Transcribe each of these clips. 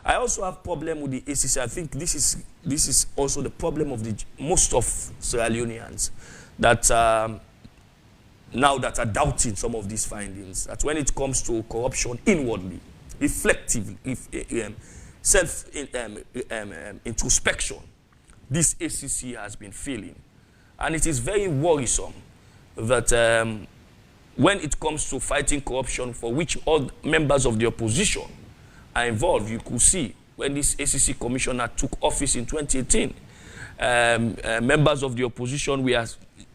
I also have problem with the ACC. I think this is also the problem of most of Sierra Leoneans that now that are doubting some of these findings. That when it comes to corruption inwardly, reflectively, introspection, this ACC has been failing. And it is very worrisome that when it comes to fighting corruption, for which all members of the opposition are involved, you could see when this ACC commissioner took office in 2018, members of the opposition were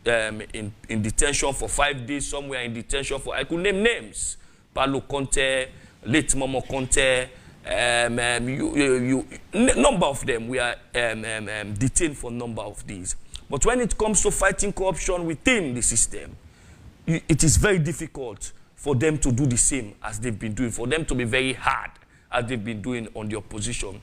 in detention for 5 days, some were in detention for, I could name names, Paulo Conte, late Momo Conte, number of them were detained for a number of these. But when it comes to fighting corruption within the system, it is very difficult for them to do the same as they've been doing, for them to be very hard as they've been doing on the opposition.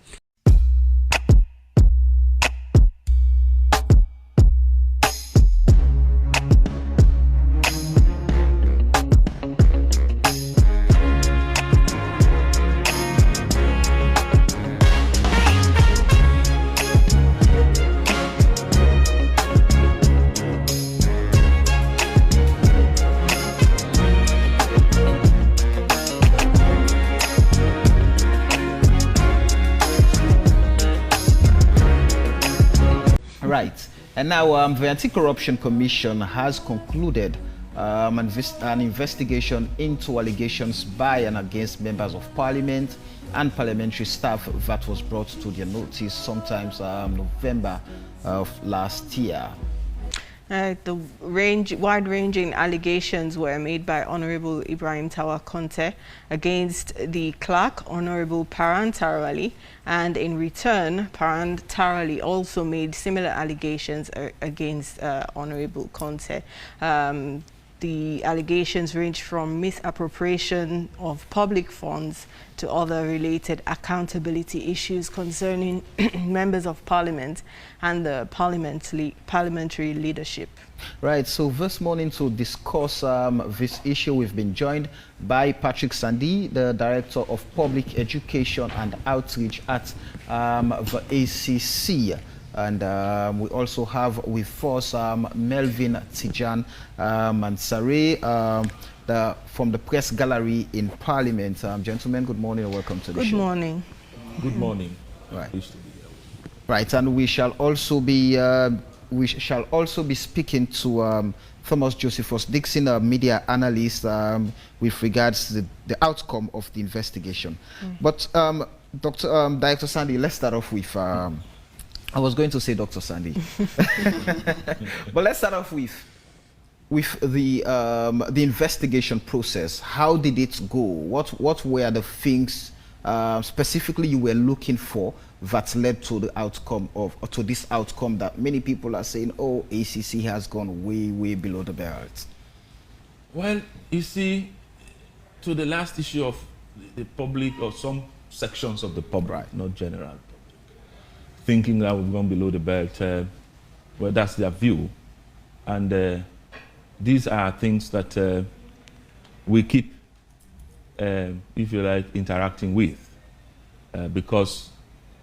Right. And now the Anti-Corruption Commission has concluded an investigation into allegations by and against members of parliament and parliamentary staff that was brought to their notice sometimes November of last year. The wide-ranging allegations were made by Honorable Ibrahim Tawa Conte against the clerk, Honorable Paran Tarawali, and in return, Paran Tarawali also made similar allegations against Honorable Conte. The allegations range from misappropriation of public funds to other related accountability issues concerning members of parliament and the parliamentary leadership. Right, so this morning to discuss this issue, we've been joined by Patrick Sandi, the Director of Public Education and Outreach at the ACC. And we also have with us Melvin Tijan Mansare from the Press Gallery in Parliament. Gentlemen, good morning and welcome to the show. Good morning. Good morning. Right. Right, and we shall also be speaking to Thomas Josephus Dixon, a media analyst, with regards to the outcome of the investigation. But Director Sandi, let's start off with. I was going to say Dr. Sandi, but let's start off with the investigation process. How did it go? What were the things specifically you were looking for that led to the outcome to this outcome that many people are saying, oh, ACC has gone way below the belt? Well, you see, to the last issue of the public or some sections of the public, right, not general public, thinking that we've gone below the belt, well, that's their view. And these are things that we keep, if you like, interacting with. Because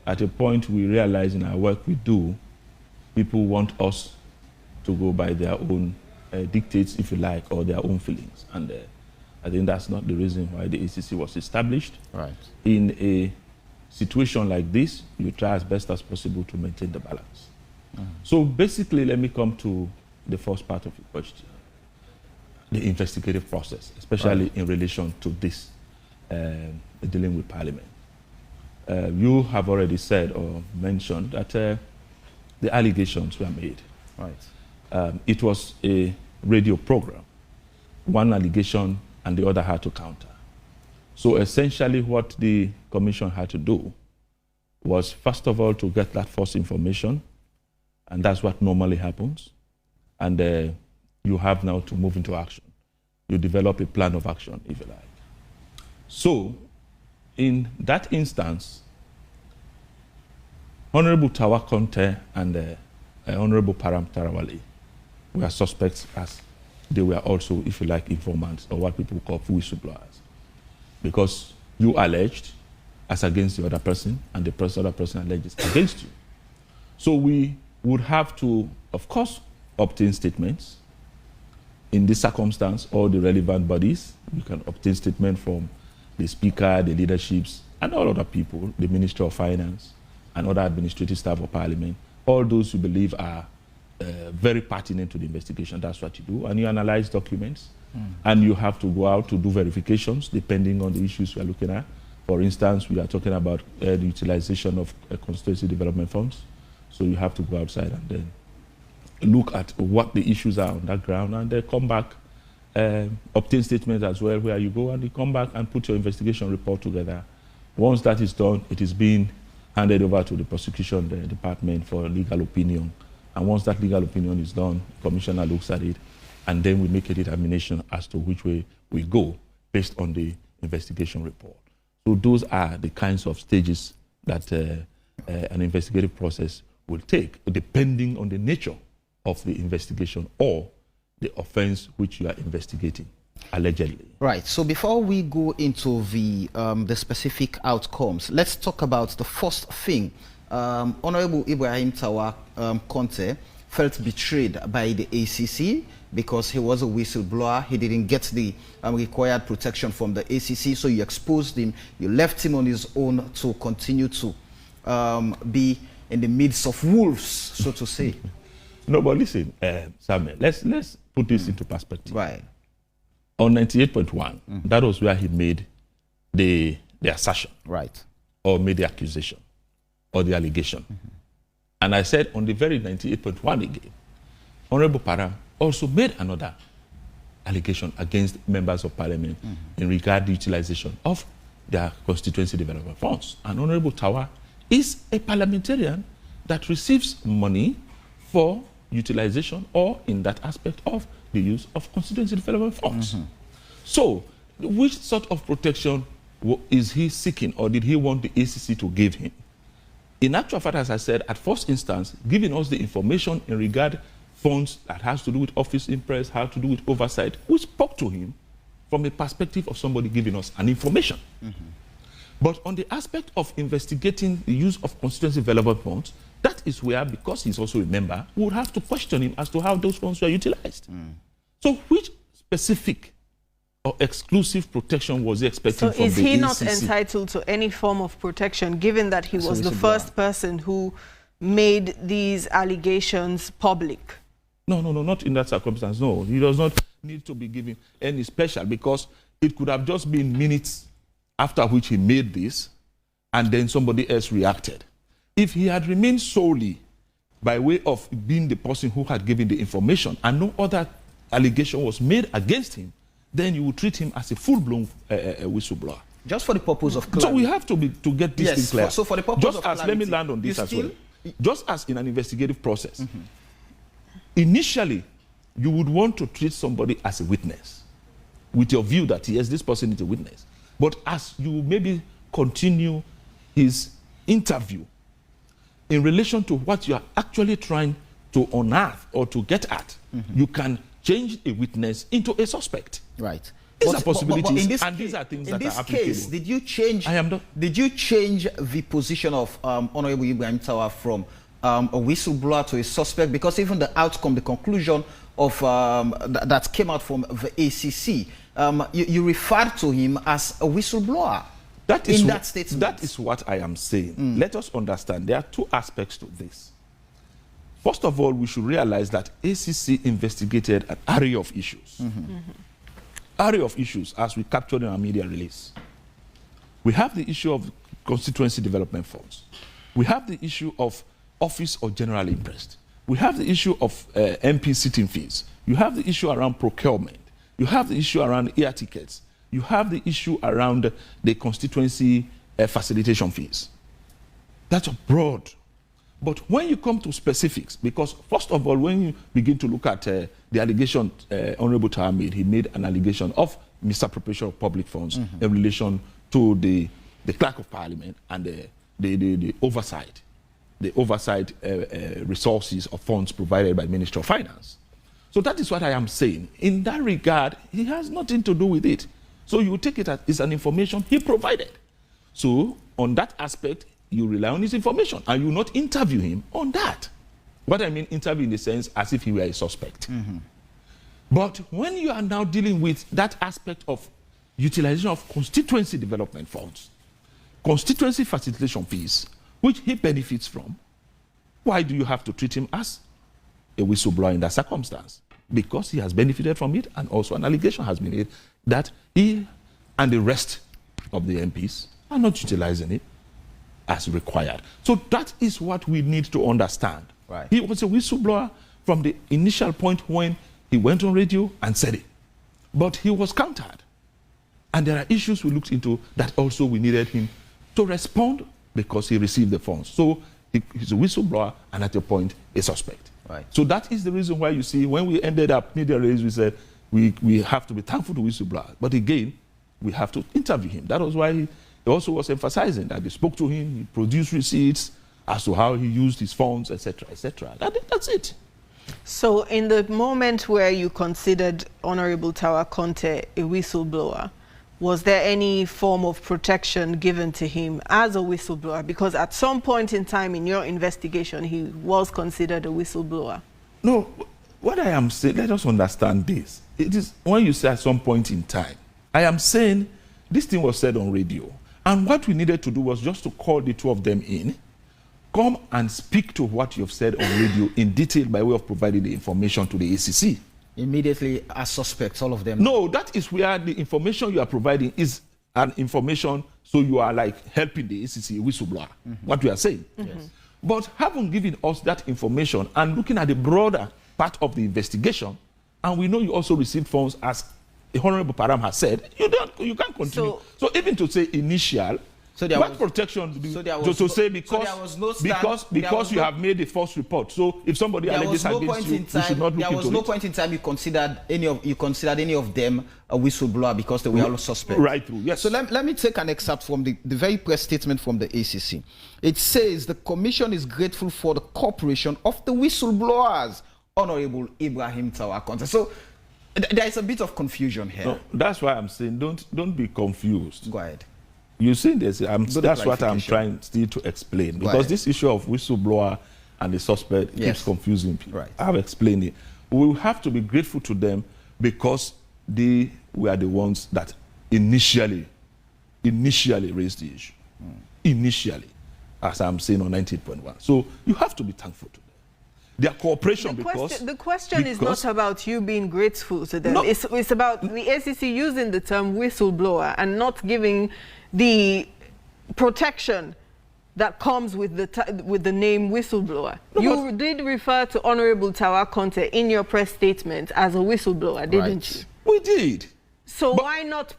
at a point we realize in our work we do, people want us to go by their own dictates, if you like, or their own feelings. And I think that's not the reason why the ACC was established. Right. In a situation like this, you try as best as possible to maintain the balance. So basically, let me come to the first part of your question, the investigative process, especially in relation to this, dealing with Parliament. You have already said or mentioned that the allegations were made. Right. It was a radio program. One allegation and the other had to counter. So essentially what the commission had to do was, first of all, to get that first information, and that's what normally happens. And you have now to move into action. You develop a plan of action, if you like. So in that instance, Honorable Tawa Conte and Honorable Param Tarawali were suspects, as they were also, if you like, informants, or what people call whistleblowers. Because you alleged, as against the other person, and the other person alleges against you. So we would have to, of course, obtain statements. In this circumstance, all the relevant bodies, you can obtain statement from the Speaker, the leaderships, and all other people, the Minister of Finance, and other administrative staff of Parliament, all those you believe are very pertinent to the investigation. That's what you do. And you analyze documents, and you have to go out to do verifications depending on the issues we are looking at. For instance, we are talking about the utilization of constituency development funds. So you have to go outside and then look at what the issues are on that ground, and then come back, obtain statements as well, where you go and you come back and put your investigation report together. Once that is done, it is being handed over to the prosecution department for legal opinion. And once that legal opinion is done, the commissioner looks at it, and then we make a determination as to which way we go based on the investigation report. So those are the kinds of stages that an investigative process will take, depending on the nature of the investigation or the offense which you are investigating, allegedly. Right. So before we go into the specific outcomes, let's talk about the first thing. Honorable Ibrahim Tawa Conte felt betrayed by the ACC because he was a whistleblower. He didn't get the required protection from the ACC, so you exposed him. You left him on his own to continue to be in the midst of wolves, so to say. No, but listen, Samuel, let's put this into perspective. Right. On 98.1, that was where he made the assertion. Right. Or made the accusation or the allegation. And I said on the very 98.1 again, Honorable Para also made another allegation against members of Parliament in regard to the utilization of their constituency development funds. And Honorable Tawa is a parliamentarian that receives money for utilization or in that aspect of the use of constituency development funds. So, which sort of protection is he seeking, or did he want the ACC to give him? In actual fact, as I said, at first instance, giving us the information in regard funds that has to do with office impress, has to do with oversight, we spoke to him from a perspective of somebody giving us an information. But on the aspect of investigating the use of constituency development funds, that is where, because he's also a member, we would have to question him as to how those funds were utilized. So which specific or exclusive protection was he expecting from the ACC? So is he not entitled to any form of protection, given that he was the first person who made these allegations public? No, not in that circumstance, no. He does not need to be given any special, because it could have just been minutes after which he made this, and then somebody else reacted. If he had remained solely by way of being the person who had given the information and no other allegation was made against him, then you would treat him as a full-blown whistleblower. Just for the purpose of clarity. So we have to get this thing clear. So for the purpose of clarity, let me land on this as well. Just as in an investigative process, initially, you would want to treat somebody as a witness with your view that, yes, this person is a witness. But as you maybe continue his interview in relation to what you are actually trying to unearth or to get at, you can change a witness into a suspect. Right. These are possibilities, and these are things that are applicable. In this case, did you change the position of Honorable Ibrahim Tawa from a whistleblower to a suspect? Because even the outcome, the conclusion of that came out from the ACC, you referred to him as a whistleblower. That is what I am saying. Let us understand there are two aspects to this. First of all, we should realize that ACC investigated an array of issues. Array of issues as we captured in our media release. We have the issue of constituency development funds. We have the issue of office or general interest. We have the issue of MP sitting fees. You have the issue around procurement. You have the issue around air tickets. You have the issue around the constituency facilitation fees. That's broad. But when you come to specifics, because first of all, when you begin to look at the allegation Honorable Tawa made, he made an allegation of misappropriation of public funds in relation to the Clerk of Parliament and the oversight resources of funds provided by the Ministry of Finance. So that is what I am saying. In that regard, he has nothing to do with it. So you take it as an information he provided. So on that aspect, you rely on his information and you not interview him on that. What I mean, interview in the sense as if he were a suspect. But when you are now dealing with that aspect of utilization of constituency development funds, constituency facilitation fees, which he benefits from, why do you have to treat him as a whistleblower in that circumstance? Because he has benefited from it, and also an allegation has been made that he and the rest of the MPs are not utilizing it as required. So that is what we need to understand. Right. He was a whistleblower from the initial point when he went on radio and said it. But he was countered. And there are issues we looked into that also we needed him to respond because he received the funds. So he's a whistleblower and at a point a suspect. Right. So that is the reason why you see when we ended up media race, we said we have to be thankful to whistleblowers. But again, we have to interview him. That was why he also was emphasizing that they spoke to him, he produced receipts as to how he used his funds, etc., etc. That's it. So in the moment where you considered Honorable Tawa Conte a whistleblower, was there any form of protection given to him as a whistleblower? Because at some point in time in your investigation, he was considered a whistleblower. No, what I am saying, let us understand this. It is when you say at some point in time, I am saying this thing was said on radio. And what we needed to do was just to call the two of them in, come and speak to what you have said on radio in detail by way of providing the information to the ACC. Immediately as suspects, all of them. No, that is where the information you are providing is an information, so you are like helping the ACC whistleblower, what we are saying. Yes. But having given us that information and looking at the broader part of the investigation, and we know you also received funds, as the Honorable Param has said, you can't continue. So even to say initial, So there what was, protection do you, so there was to no, say because, so there was no stand, because you have made a false report. So if somebody there alleges was no against point you, in time, you should not look there was into no it. point in time you considered any of them a whistleblower because they were all suspects. Right through, yes. So let me take an excerpt from the very press statement from the ACC. It says the commission is grateful for the cooperation of the whistleblowers, Honorable Ibrahim Tawa Conte. So there is a bit of confusion here. No, that's why I'm saying don't be confused. Go ahead. You see this, that's what I'm clarification. trying still to explain. Go Because ahead. this issue of whistleblower and the suspect Yes. keeps confusing people. Right. I've explained it. We will have to be grateful to them because they were the ones that initially raised the issue. Initially, as I'm saying on 19.1. So you have to be thankful to them. Their cooperation The question is not about you being grateful to them. No. It's about the ACC using the term whistleblower and not giving the protection that comes with the name whistleblower. No, You did refer to Honorable Tawa Conte in your press statement as a whistleblower, didn't you? We did. So But- why not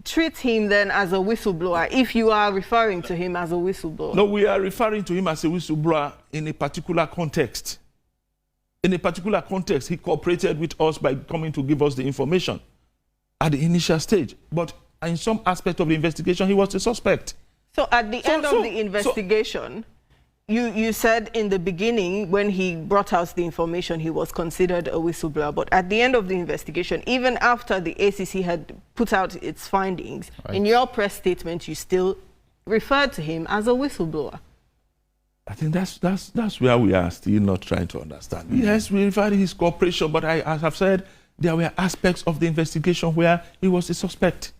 treat him then as a whistleblower if you are referring to him as a whistleblower? No, we are referring to him as a whistleblower in a particular context. In a particular context, he cooperated with us by coming to give us the information at the initial stage. But in some aspect of the investigation, he was a suspect. So at the end of the investigation, you said in the beginning when he brought out the information, he was considered a whistleblower. But at the end of the investigation, even after the ACC had put out its findings, in your press statement, you still referred to him as a whistleblower. I think that's where we are still not trying to understand. Yes, we referred to his cooperation, but as I've said, there were aspects of the investigation where he was a suspect.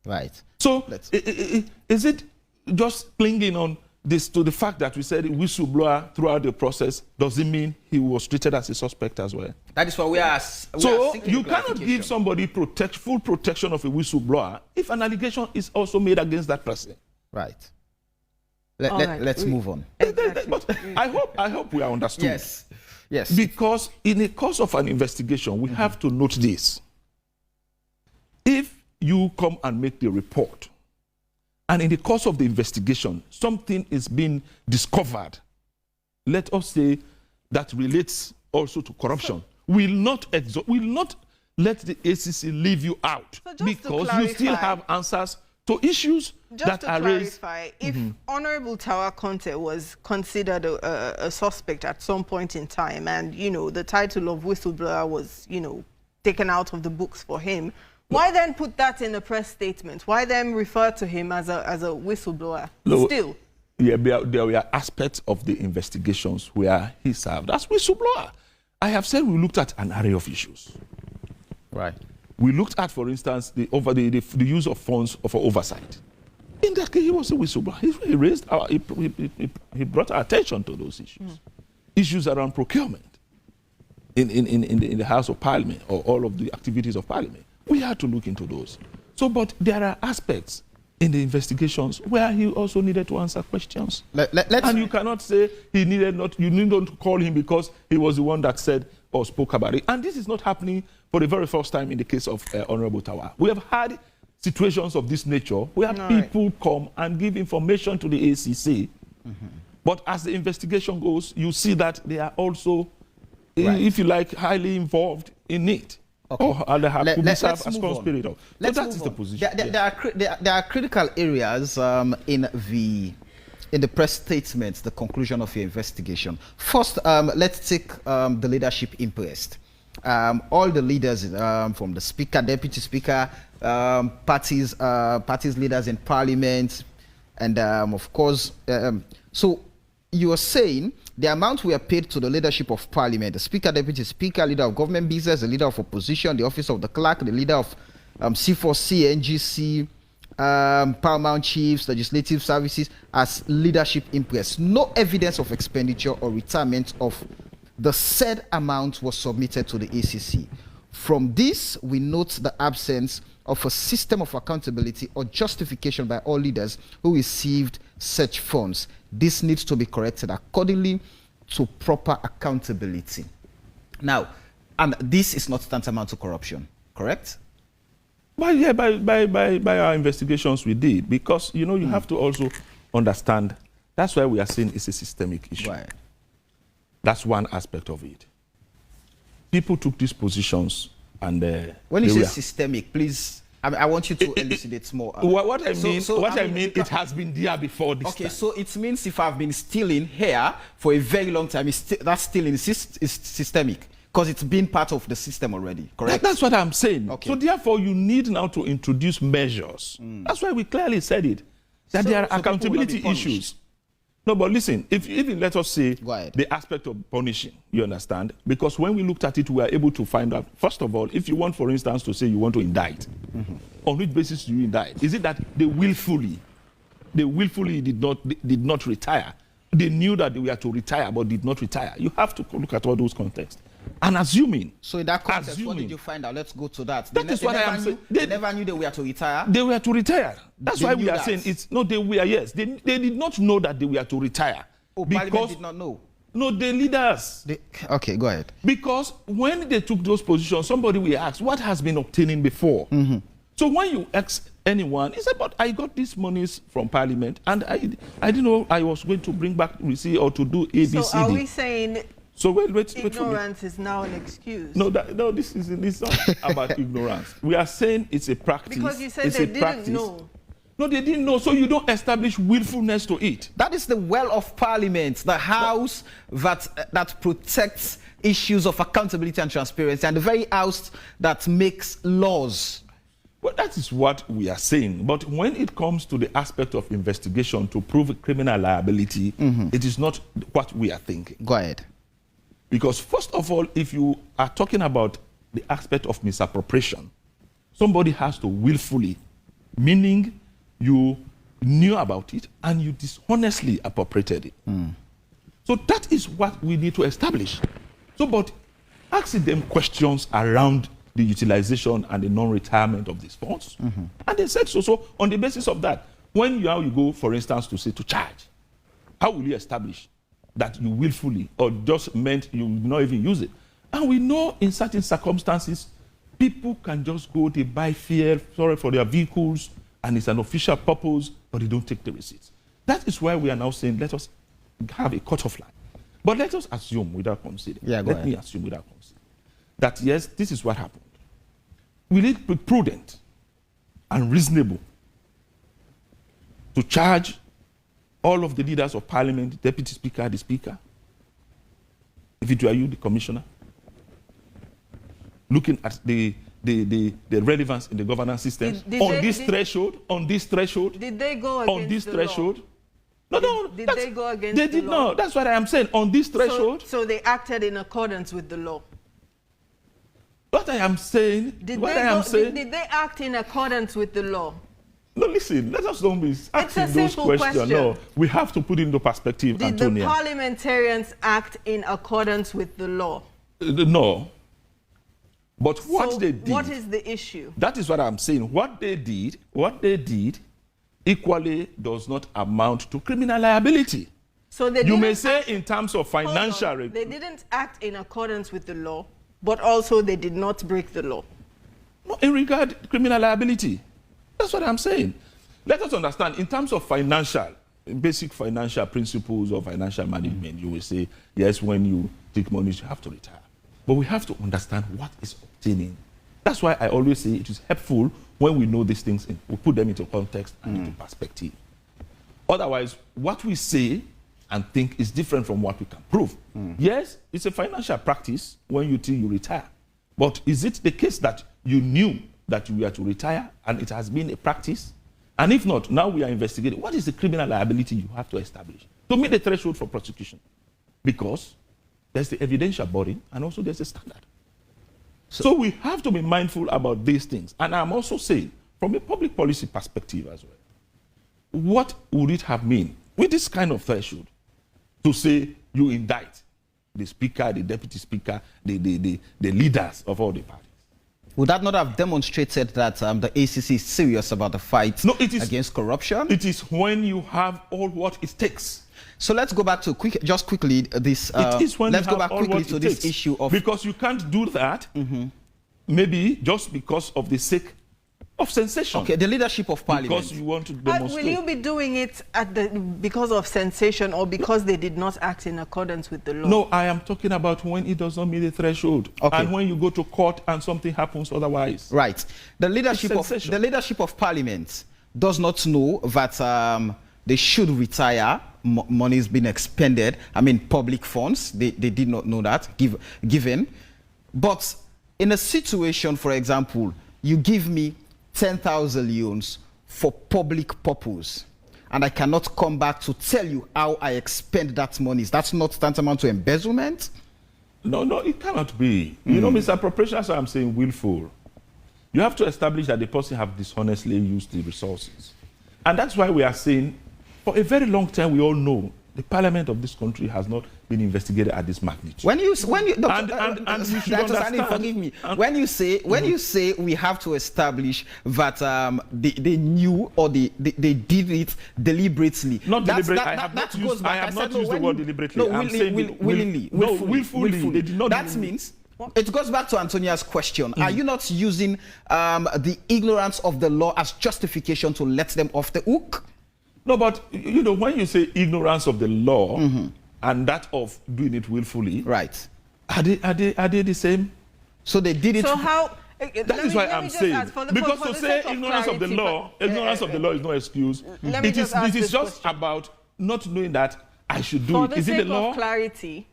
Right. So is it just clinging on this to the fact that we said whistleblower throughout the process? Does it mean he was treated as a suspect as well? That is why we are So seeking you cannot clarification. give somebody full protection of a whistleblower if an allegation is also made against that person. Right. Right. Let's move on. But I hope we are understood. Yes. Yes. Because in the course of an investigation, we have to note this. If you come and make the report, and in the course of the investigation, something is being discovered, let us say that relates also to corruption, will not let the ACC leave you out So just to because you still clarify- have answers to issues Just that to are raised. clarify, if Honorable Tawa Conte was considered a suspect at some point in time and, the title of whistleblower was, taken out of the books for him, Why then put that in a press statement? Why then refer to him as a whistleblower? No, Still. Yeah, there were aspects of the investigations where he served as whistleblower. I have said we looked at an array of issues. Right. We looked at, for instance, the use of funds for oversight. In that case, he was a whistleblower. He brought our attention to those issues. Issues around procurement in the House of Parliament, or all of the activities of Parliament. We had to look into those. So, but there are aspects in the investigations where he also needed to answer questions. And you cannot say you need not to call him because he was the one that said or spoke about it. And this is not happening for the very first time in the case of Honorable Tawa. We have had situations of this nature where people come and give information to the ACC. But as the investigation goes, you see that they are also, if you like, highly involved in it. Okay. Or they have to be served as conspirators. So that is the position. There are critical areas in the press statements, the conclusion of your investigation. First, let's take the leadership impressed. All the leaders, from the Speaker, Deputy Speaker, parties leaders in Parliament, and of course, so you are saying the amount we are paid to the leadership of Parliament, the Speaker, Deputy Speaker, Leader of Government Business, the Leader of Opposition, the Office of the Clerk, the Leader of C4C, NGC, Paramount Chiefs, Legislative Services, as leadership impress. No evidence of expenditure or retirement of the said amount was submitted to the ACC. From this, we note the absence of a system of accountability or justification by all leaders who received such funds. This needs to be corrected accordingly to proper accountability. Now, and this is not tantamount to corruption, correct? Well, yeah, by our investigations we did, because, you know, you have to also understand, that's why we are saying it's a systemic issue. Right. That's one aspect of it. People took these positions and... when you say systemic, please, I want you to elucidate more. What I mean, it has been there before this time. So it means if I've been stealing here for a very long time, that stealing is systemic, because it's been part of the system already, correct? That's what I'm saying. Okay. So therefore, you need now to introduce measures. That's why we clearly said it, that there are accountability issues. No, but listen, even let us say the aspect of punishing, you understand? Because when we looked at it, we were able to find out, first of all, if you want, for instance, to say you want to indict, on which basis do you indict? Is it that they willfully did not retire? They knew that they were to retire, but did not retire. You have to look at all those contexts. And assuming... So in that context, what did you find out? Let's go to that. That is what I am saying. They never knew they were to retire? They were to retire. That's why we are saying it's... No, they were, yes. They did not know that they were to retire. Oh, Parliament did not know? No, the leaders. Okay, go ahead. Because when they took those positions, somebody will ask, what has been obtaining before? So when you ask anyone, he said, but I got these monies from Parliament, and I didn't know I was going to bring back receipt or to do ABCD. So are we saying... So wait ignorance is now an excuse? No, this is not about ignorance. We are saying it's a practice. Because you said they didn't know. No, they didn't know, so you don't establish willfulness to it. That is the well of Parliament, the house that protects issues of accountability and transparency, and the very house that makes laws. Well, that is what we are saying. But when it comes to the aspect of investigation to prove criminal liability, it is not what we are thinking. Go ahead. Because first of all, if you are talking about the aspect of misappropriation, somebody has to willfully, meaning you knew about it and you dishonestly appropriated it. So that is what we need to establish. So, but asking them questions around the utilization and the non-retirement of these funds. And they said so. So on the basis of that, when you go, for instance, to say to charge, how will you establish that you willfully or just meant you will not even use it? And we know in certain circumstances, people can just go, they buy fuel for their vehicles, and it's an official purpose, but they don't take the receipts. That is why we are now saying, let us have a cutoff line. But let us assume without considering. Let me assume without considering that yes, this is what happened. Will it be prudent and reasonable to charge all of the leaders of Parliament, the Deputy Speaker, the Speaker, if it were you, the Commissioner, looking at the the relevance in the governance system on this threshold. Did they go on against this the threshold? law? No. Did they go against They the did law? not. That's what I am saying. On this threshold. So they acted in accordance with the law. What I am saying. Did they act in accordance with the law? No, listen. Let us don't be asking those simple questions. question. No, we have to put into perspective, Did Antonia. the parliamentarians act in accordance with the law? No. But what So they did. what is the issue? That is what I'm saying. What they did equally does not amount to criminal liability. So they You may didn't say in terms of hold on. financial... They didn't act in accordance with the law, but also they did not break the law. No, in regard to criminal liability. That's what I'm saying. Let us understand, in terms of basic financial principles of financial management, you will say, yes, when you take money, you have to retire. But we have to understand what is obtaining. That's why I always say it is helpful when we know these things, we put them into context and into perspective. Otherwise, what we say and think is different from what we can prove. Yes, it's a financial practice when you till you retire. But is it the case that you knew that you were to retire and it has been a practice? And if not, now we are investigating. What is the criminal liability you have to establish to meet the threshold for prosecution? Because there's the evidential burden and also there's a standard. So we have to be mindful about these things. And I'm also saying, from a public policy perspective as well, what would it have meant with this kind of threshold to say you indict the speaker, the deputy speaker, the leaders of all the parties? Would that not have demonstrated that the ACC is serious about the fight against corruption? It is when you have all what it takes. So let's go back to quickly this. It is when let's you go have back all quickly what to it this takes. issue of because you can't do that. Maybe just because of the sake of sensation. the leadership of parliament. Because you want to demonstrate. Will you be doing it because of sensation or because they did not act in accordance with the law? No, I am talking about when it does not meet the threshold. And when you go to court and something happens otherwise. Right. The leadership of parliament does not know that they should retire. Money is being expended. I mean, public funds. They did not know that given. But in a situation, for example, you give me 10,000 leones for public purpose, and I cannot come back to tell you how I expend that money. That's not tantamount to embezzlement? No, it cannot be. You know, misappropriation, as I'm saying, willful. You have to establish that the person have dishonestly used the resources. And that's why we are saying, for a very long time, we all know the parliament of this country has not been investigated at this magnitude. When you and you should understand. Forgive me. When you say we have to establish that they knew or they did it deliberately. Not deliberately. I have not used the word deliberately. No, I'm saying willingly. Willfully. They did not. That means. It goes back to Antonia's question. Are you not using the ignorance of the law as justification to let them off the hook? No, but you know, when you say ignorance of the law and that of doing it willfully, right? Are they the same? So they did it. So how? That is why I'm saying, because to say ignorance of the law is no excuse. It is just about not knowing that I should do it. Is it the law? For the sake of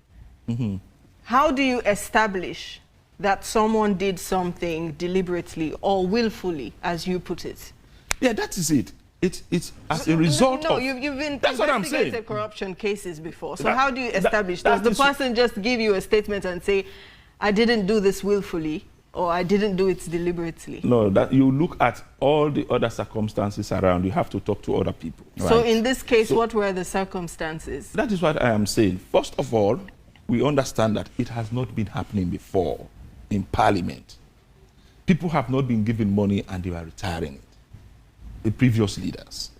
clarity, how do you establish that someone did something deliberately or willfully, as you put it? Yeah, that is it. It's as a result of... you've been that's what I'm saying. Corruption cases before. So how do you establish? Does the person just give you a statement and say, I didn't do this willfully, or I didn't do it deliberately? No, that you look at all the other circumstances around. You have to talk to other people. So in this case, what were the circumstances? That is what I am saying. First of all, we understand that it has not been happening before in Parliament. People have not been given money and they were retiring it. The previous leaders.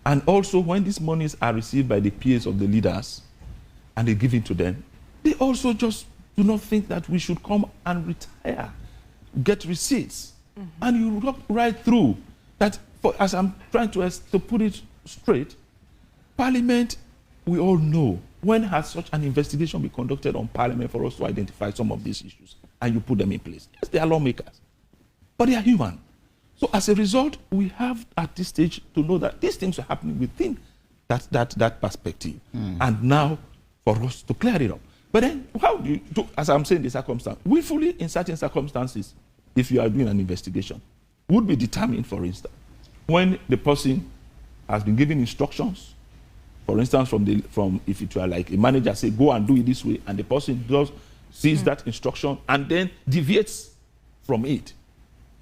And also when these monies are received by the peers of the leaders and they give it to them, they also just do not think that we should come and retire, get receipts. And you look right through that, as I'm trying to put it straight, Parliament, we all know, when has such an investigation been conducted on Parliament for us to identify some of these issues and you put them in place? Yes, they are lawmakers, but they are human. So as a result, we have at this stage to know that these things are happening within that perspective. And now for us to clear it up. But then how do you, as I'm saying, the circumstance, willfully in certain circumstances, if you are doing an investigation, would be determined, for instance, when the person has been given instructions, for instance, from if it were like a manager say, go and do it this way, and the person sees that instruction and then deviates from it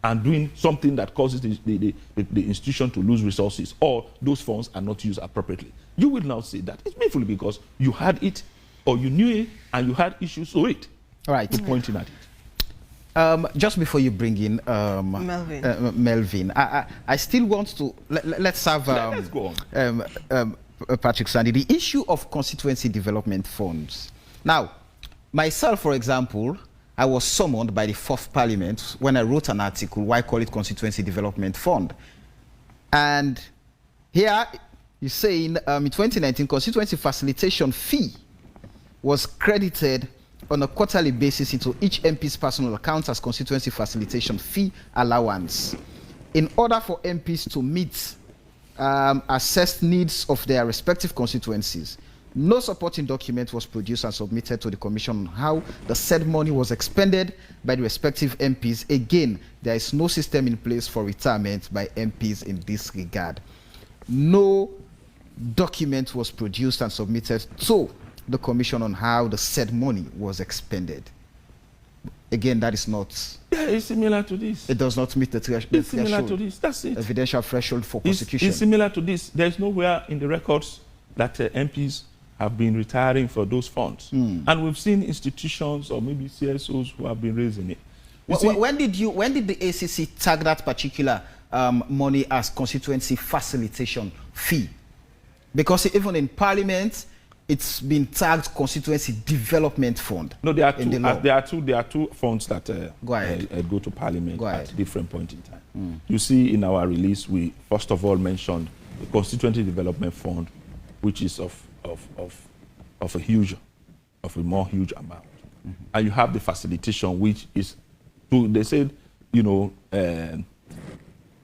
and doing something that causes the institution to lose resources, or those funds are not used appropriately. You will now say that it's meaningful because you had it, or you knew it, and you had issues with it. All right. Pointing at it. Just before you bring in Melvin, I still want to let's have let's go on. Patrick Sandy, the issue of constituency development funds. Now, myself, for example, I was summoned by the 4th Parliament when I wrote an article, why call it Constituency Development Fund. And here you say in 2019, constituency facilitation fee was credited on a quarterly basis into each MP's personal account as constituency facilitation fee allowance. In order for MPs to meet assessed needs of their respective constituencies, no supporting document was produced and submitted to the Commission on how the said money was expended by the respective MPs. Again, there is no system in place for retirement by MPs in this regard. No document was produced and submitted to the Commission on how the said money was expended. Again, that is not... Yeah, it's similar to this. It does not meet the threshold. It's similar to this, that's it. Evidential threshold for prosecution. It's similar to this. There's nowhere in the records that MPs have been retiring for those funds. And we've seen institutions or maybe CSOs who have been raising it. When did the ACC tag that particular money as constituency facilitation fee? Because even in Parliament, it's been tagged constituency development fund. No, there are two funds that go to Parliament at different points in time. You see, in our release, we first of all mentioned the constituency development fund, which is of a more huge amount, and you have the facilitation, which is, they said,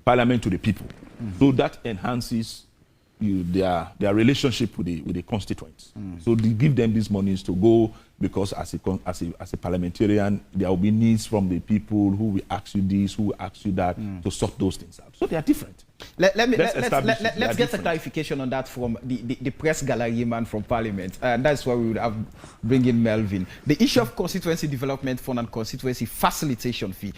Parliament to the people. So that enhances their relationship with the constituents. So they give them these monies to go, because as a parliamentarian, there will be needs from the people who will ask you this, who will ask you that, to sort those things out. So they are different. Let's get a clarification on that from the press gallery man from Parliament. That's why we would have bring in Melvin. The issue of constituency development fund and constituency facilitation fee.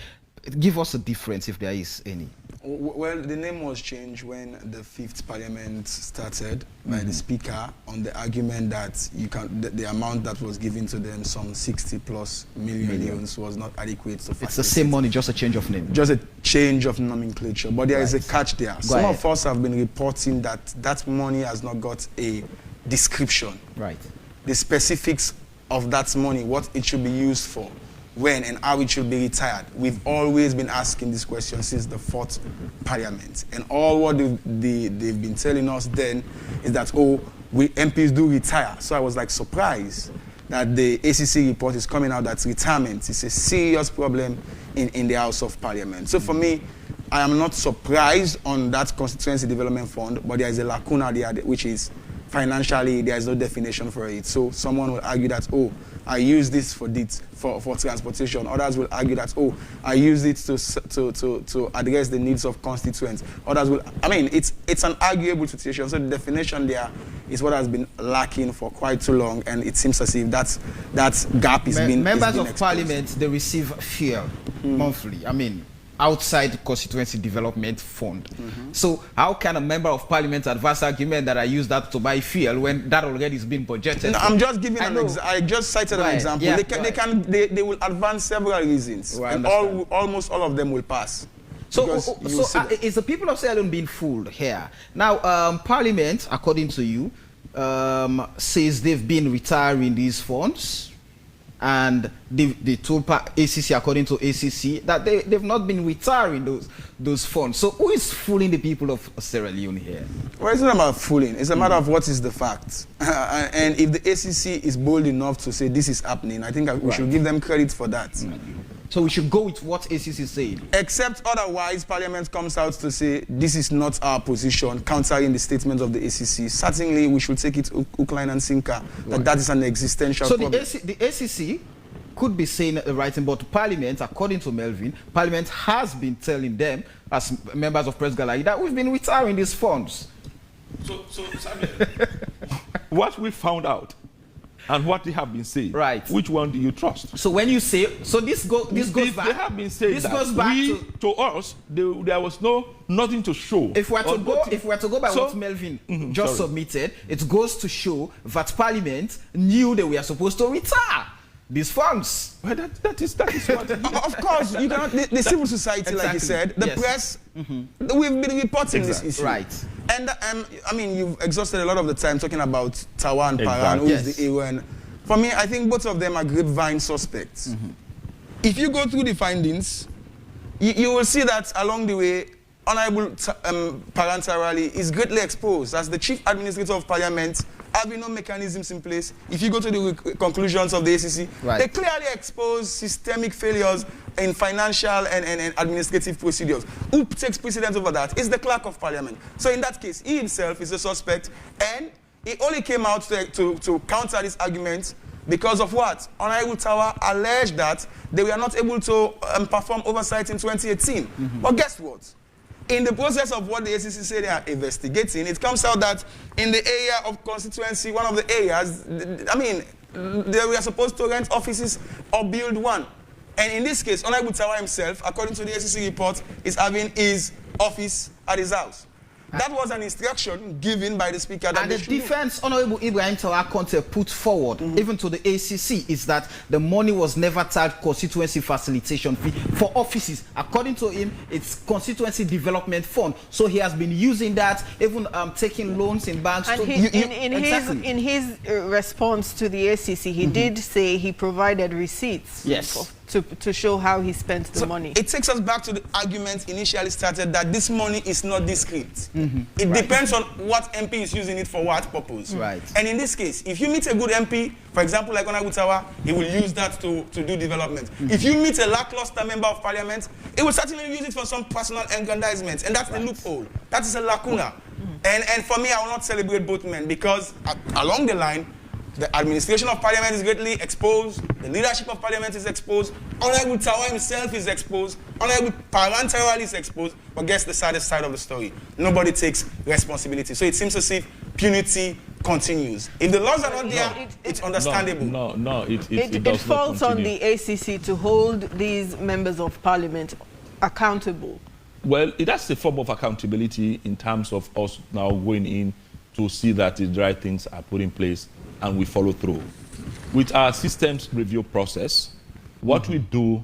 Give us a difference if there is any. Well, the name was changed when the 5th Parliament started by the Speaker on the argument that the amount that was given to them, some 60+ million, was not adequate to facilitate. It's the same money, just a change of name. Just a change of nomenclature, but there is a catch there. Some of us have been reporting that that money has not got a description. Right. The specifics of that money, what it should be used for, when and how it should be retired. We've always been asking this question since the 4th Parliament. And all what they've been telling us then is that, MPs do retire. So I was like surprised that the ACC report is coming out that retirement is a serious problem in the House of Parliament. So for me, I am not surprised on that constituency development fund, but there is a lacuna there, which is financially there is no definition for it. So someone will argue that, I use this for transportation. Others will argue that, I use it to address the needs of constituents. Others will, it's an arguable situation. So the definition there is what has been lacking for quite too long, and it seems as if that gap is being Members of Parliament, they receive fuel monthly. Outside constituency development fund. So how can a member of Parliament advance argument that I use that to buy fuel when that already is being budgeted? No, I'm just giving I just cited an example. Yeah, they will advance several reasons, and almost all of them will pass. So is the people of Sierra Leone being fooled here? Now, Parliament, according to you, says they've been retiring these funds, and they told ACC, according to ACC, that they've not been retiring those funds. So who is fooling the people of Sierra Leone here? Well, it's not about fooling. It's a matter of what is the fact. And if the ACC is bold enough to say this is happening, I think we should give them credit for that. So we should go with what ACC said. Except otherwise, Parliament comes out to say this is not our position, countering the statements of the ACC. Certainly, we should take it hook, line, and sinker. That is an existential problem. So the ACC could be saying the right thing, but Parliament, according to Melvin, Parliament has been telling them, as members of Press Gallery, that we've been retiring these funds. So Samuel, what we found out and what they have been saying, right? Which one do you trust? So when you say, so this goes back. They have been saying this that goes back to us. There was nothing to show. If we are to go by what Melvin just submitted, it goes to show that Parliament knew that we are supposed to retire these funds. Well, that is what. Of course, you cannot. The civil society, like you said, the press. We've been reporting this issue, right? And I mean, you've exhausted a lot of the time talking about Tawa and Paran, who is the AON. For me, I think both of them are grapevine suspects. If you go through the findings, you will see that along the way, Honorable Paran Tarali is greatly exposed as the Chief Administrator of Parliament, having no mechanisms in place. If you go to the conclusions of the ACC, they clearly expose systemic failures in financial and administrative procedures. Who takes precedence over that? It's the Clerk of Parliament. So in that case, he himself is a suspect, and he only came out to counter this argument because of what? Honorable Tawa alleged that they were not able to perform oversight in 2018. But guess what? In the process of what the ACC said they are investigating, it comes out that in the area of constituency, one of the areas, I mean, they were supposed to rent offices or build one. And in this case, Honorable Tawa himself, according to the ACC report, is having his office at his house. That was an instruction given by the Speaker. And the defense Honorable Ibrahim Tawa Conte put forward, even to the ACC, is that the money was never tagged constituency facilitation fee for offices. According to him, it's constituency development fund. So he has been using that, even taking loans in banks. And in his response to the ACC, he did say he provided receipts. Yes. To show how he spent the money. It takes us back to the argument initially started that this money is not discrete. It depends on what MP is using it for what purpose. And in this case, if you meet a good MP, for example, like Honorable Tawa, he will use that to do development. If you meet a lackluster member of Parliament, he will certainly use it for some personal aggrandizement. And that's the loophole. That is a lacuna. And for me, I will not celebrate both men because along the line, the administration of Parliament is greatly exposed. The leadership of Parliament is exposed. Honorable Tawa himself is exposed. Honorable Paran Tarali is exposed. But guess the saddest side of the story? Nobody takes responsibility. So it seems as if punity continues. If the laws are not there, it's understandable. It falls on the ACC to hold these members of Parliament accountable. Well, that's a form of accountability in terms of us now going in to see that the right things are put in place and we follow through. With our systems review process, what we do,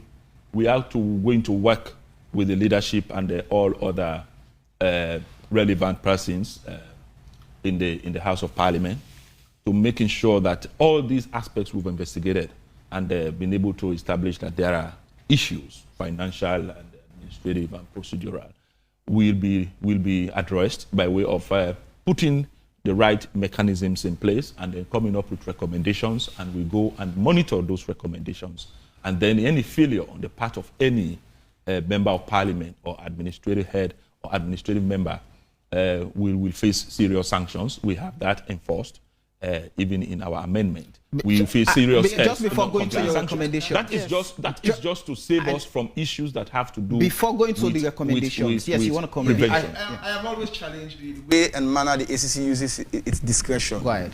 we have to going to work with the leadership and all other relevant persons in the House of Parliament to making sure that all these aspects we've investigated and been able to establish that there are issues, financial and administrative and procedural, will be addressed by way of putting the right mechanisms in place and then coming up with recommendations, and we go and monitor those recommendations. And then any failure on the part of any member of Parliament or administrative head or administrative member will face serious sanctions. We have that enforced even in our amendment. We face serious just before going to your recommendation. That is just to save us from issues that have to do before going to the recommendations. Yes, you want to comment? I have always challenged the way and manner the ACC uses its discretion. Go ahead.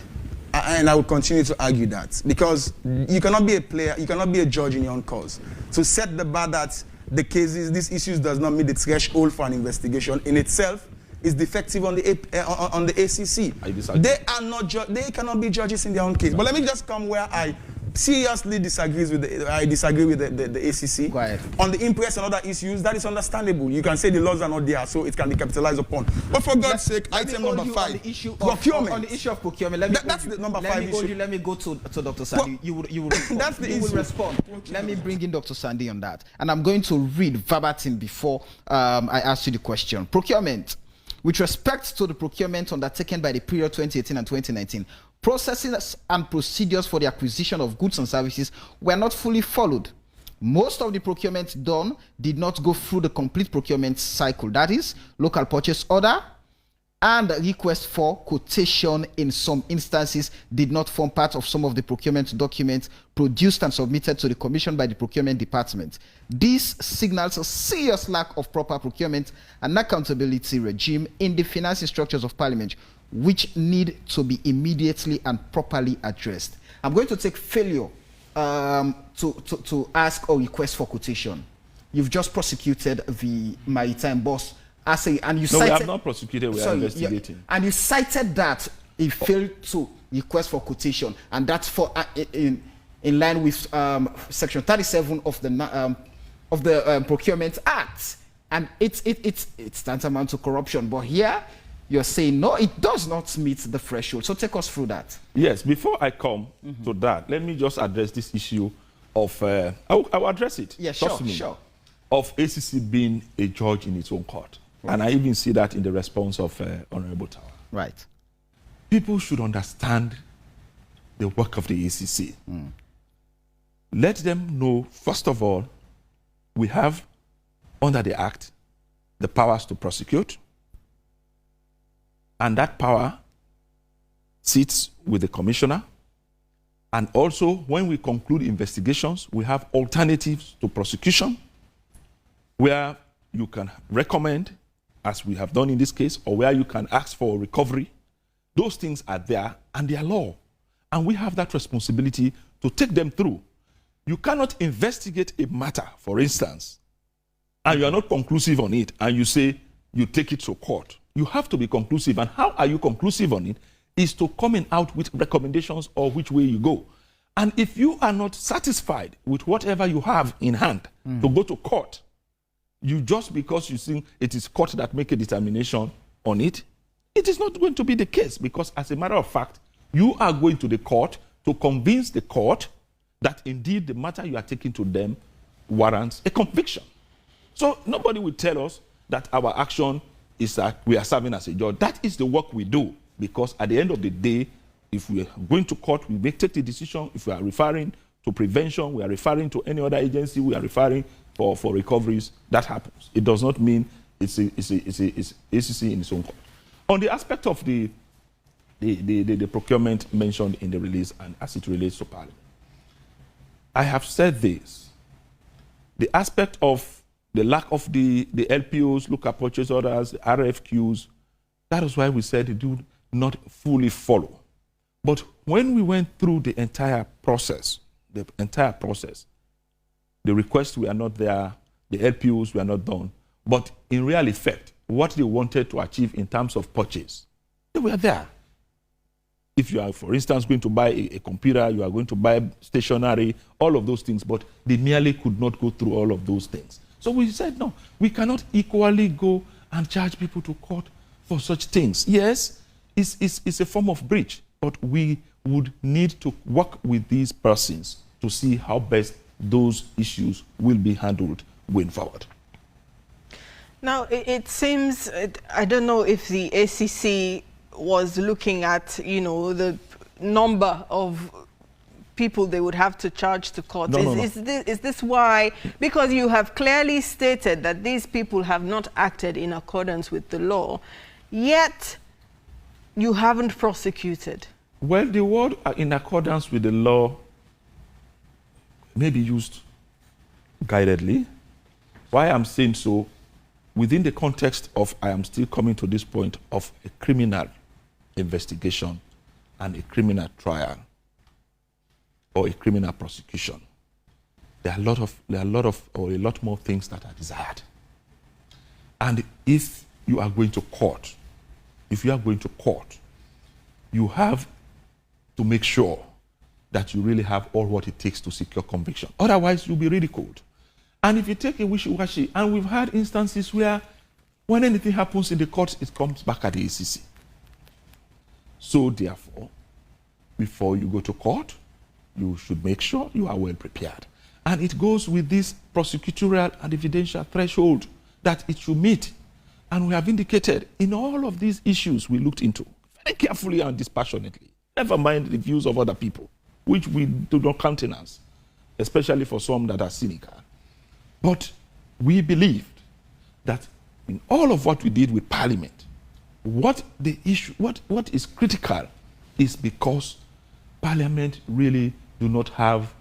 And I will continue to argue that because you cannot be a player, you cannot be a judge in your own cause. To set the bar that the cases, these issues does not meet the threshold for an investigation in itself is defective on the ACC. They are not they cannot be judges in their own case. But let me just come where I seriously disagree with the ACC. Go ahead. On the impress and other issues, that is understandable. You can say the laws are not there, so it can be capitalized upon. But for God's sake, item number 5, on the issue of procurement. On the issue of procurement, that's the number 5 issue. Let me go to Dr. Sandy. You will respond. That's the issue. You will respond. Let me bring in Dr. Sandy on that. And I'm going to read verbatim before I ask you the question. Procurement. With respect to the procurement undertaken by the period 2018 and 2019, processes and procedures for the acquisition of goods and services were not fully followed. Most of the procurement done did not go through the complete procurement cycle, that is, local purchase order, and request for quotation in some instances did not form part of some of the procurement documents produced and submitted to the Commission by the Procurement Department. This signals a serious lack of proper procurement and accountability regime in the financing structures of Parliament, which need to be immediately and properly addressed. I'm going to take failure to ask or request for quotation. You've just prosecuted the maritime boss. And you No, we cited, have not prosecuted, we are investigating. and you cited that he failed to request for quotation, and that's for in line with Section 37 of the Procurement Act, and it's tantamount to corruption. But here you're saying no, it does not meet the threshold. So take us through that. Yes, before I come to that, let me just address this issue of, I'll address it. Yeah, Trust sure, me, sure. of ACC being a judge in its own court. Right. And I even see that in the response of Honorable Tower. Right. People should understand the work of the ACC. Let them know, first of all, we have, under the Act, the powers to prosecute, and that power sits with the commissioner. And also, when we conclude investigations, we have alternatives to prosecution, where you can recommend, as we have done in this case, or where you can ask for recovery. Those things are there, and they are law. And we have that responsibility to take them through. You cannot investigate a matter, for instance, and you are not conclusive on it, and you say you take it to court. You have to be conclusive. And how are you conclusive on it? Is to coming out with recommendations or which way you go. And if you are not satisfied with whatever you have in hand to go to court, you just because you think it is court that make a determination on it, it is not going to be the case, because as a matter of fact, you are going to the court to convince the court that indeed the matter you are taking to them warrants a conviction. So nobody will tell us that our action is that we are serving as a judge. That is the work we do, because at the end of the day, if we are going to court, we may take the decision. If we are referring to prevention, we are referring to any other agency, we are referring for recoveries, that happens. It does not mean it's ACC in its own court. On the aspect of the procurement mentioned in the release and as it relates to Parliament, I have said this. The aspect of the lack of the LPOs, look at purchase orders, RFQs, that is why we said it do not fully follow. But when we went through the entire process, the requests were not there, the LPOs were not done. But in real effect, what they wanted to achieve in terms of purchase, they were there. If you are, for instance, going to buy a computer, you are going to buy stationery, all of those things, but they merely could not go through all of those things. So we said, no, we cannot equally go and charge people to court for such things. Yes, it's a form of breach, but we would need to work with these persons to see how best those issues will be handled going forward. Now, it seems, I don't know if the ACC was looking at, the number of people they would have to charge to court. No. Is this why? Because you have clearly stated that these people have not acted in accordance with the law, yet you haven't prosecuted. Well, the word in accordance with the law may be used guidedly. Why I'm saying so, within the context of, I am still coming to this point of a criminal investigation and a criminal trial or a criminal prosecution, there are a lot more things that are desired. And if you are going to court, you have to make sure that you really have all what it takes to secure conviction. Otherwise, you'll be ridiculed. And if you take a wishy-washy, and we've had instances where when anything happens in the courts, it comes back at the ACC. So therefore, before you go to court, you should make sure you are well prepared. And it goes with this prosecutorial and evidential threshold that it should meet. And we have indicated in all of these issues we looked into very carefully and dispassionately. Never mind the views of other people, which we do not countenance, especially for some that are cynical. But we believed that in all of what we did with Parliament, what the issue, what is critical is because Parliament really do not have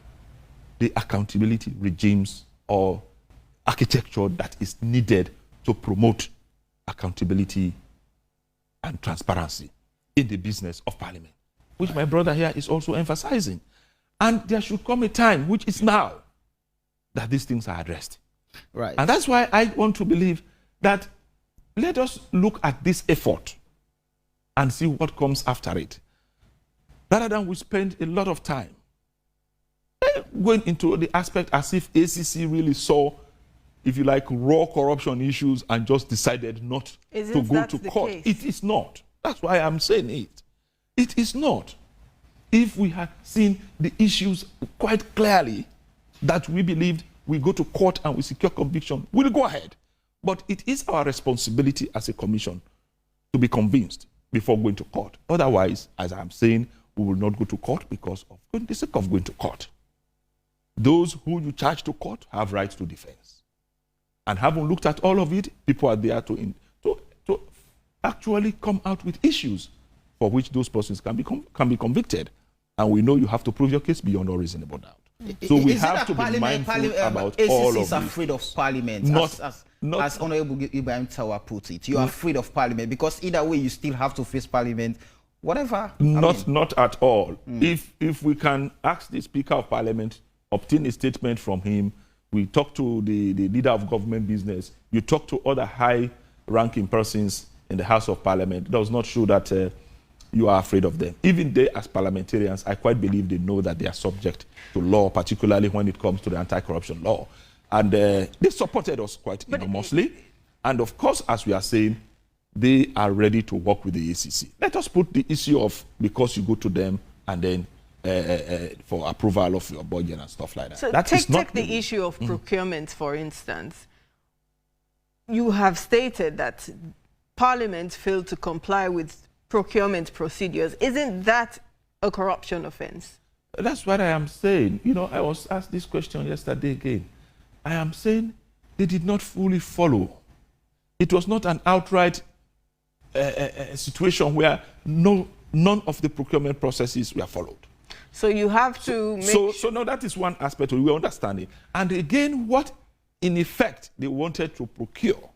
the accountability regimes or architecture that is needed to promote accountability and transparency in the business of Parliament, which my brother here is also emphasizing. And there should come a time, which is now, that these things are addressed. Right. And that's why I want to believe that let us look at this effort and see what comes after it, rather than we spend a lot of time going into the aspect as if ACC really saw, if you like, raw corruption issues and just decided not to go to court. It is not. That's why I'm saying it. It is not. If we had seen the issues quite clearly, that we believed we go to court and we secure conviction, we'll go ahead. But it is our responsibility as a commission to be convinced before going to court. Otherwise, as I'm saying, we will not go to court because of the sake of going to court. Those who you charge to court have rights to defense. And having looked at all of it, people are there to actually come out with issues for which those persons can be convicted. And we know you have to prove your case beyond all reasonable doubt. So we have to be mindful about all of this. ACC is afraid of Parliament, as Honorable Ibrahim Tawa put it. You are afraid of Parliament because either way you still have to face Parliament, whatever. Not at all. If we can ask the Speaker of Parliament, obtain a statement from him, we talk to the leader of government business, you talk to other high-ranking persons in the House of Parliament, it does not show that you are afraid of them. Even they, as parliamentarians, I quite believe they know that they are subject to law, particularly when it comes to the anti-corruption law. And they supported us quite enormously. And of course, as we are saying, they are ready to work with the ACC. Let us put the issue of because you go to them and then for approval of your budget and stuff like that. So that is not take the issue of procurement, for instance. You have stated that Parliament failed to comply with procurement procedures. Isn't that a corruption offense? That's what I am saying. You know, I was asked this question yesterday again. I am saying they did not fully follow. It was not an outright situation where none of the procurement processes were followed. So you have to make So now that is one aspect we understand it. And again, what in effect they wanted to procure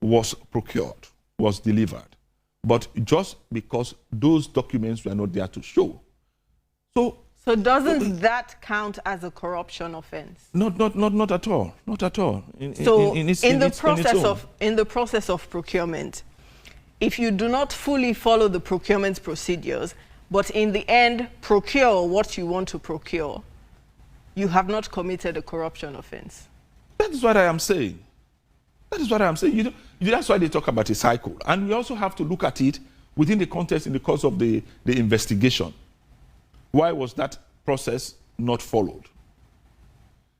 was procured, was delivered. But just because those documents were not there to show. So doesn't that count as a corruption offense? Not at all. Not at all. In the process of procurement, if you do not fully follow the procurement procedures, but in the end procure what you want to procure, you have not committed a corruption offense. That is what I am saying. That is what I am saying. You know, that's why they talk about a cycle. And we also have to look at it within the context in the course of the investigation. Why was that process not followed?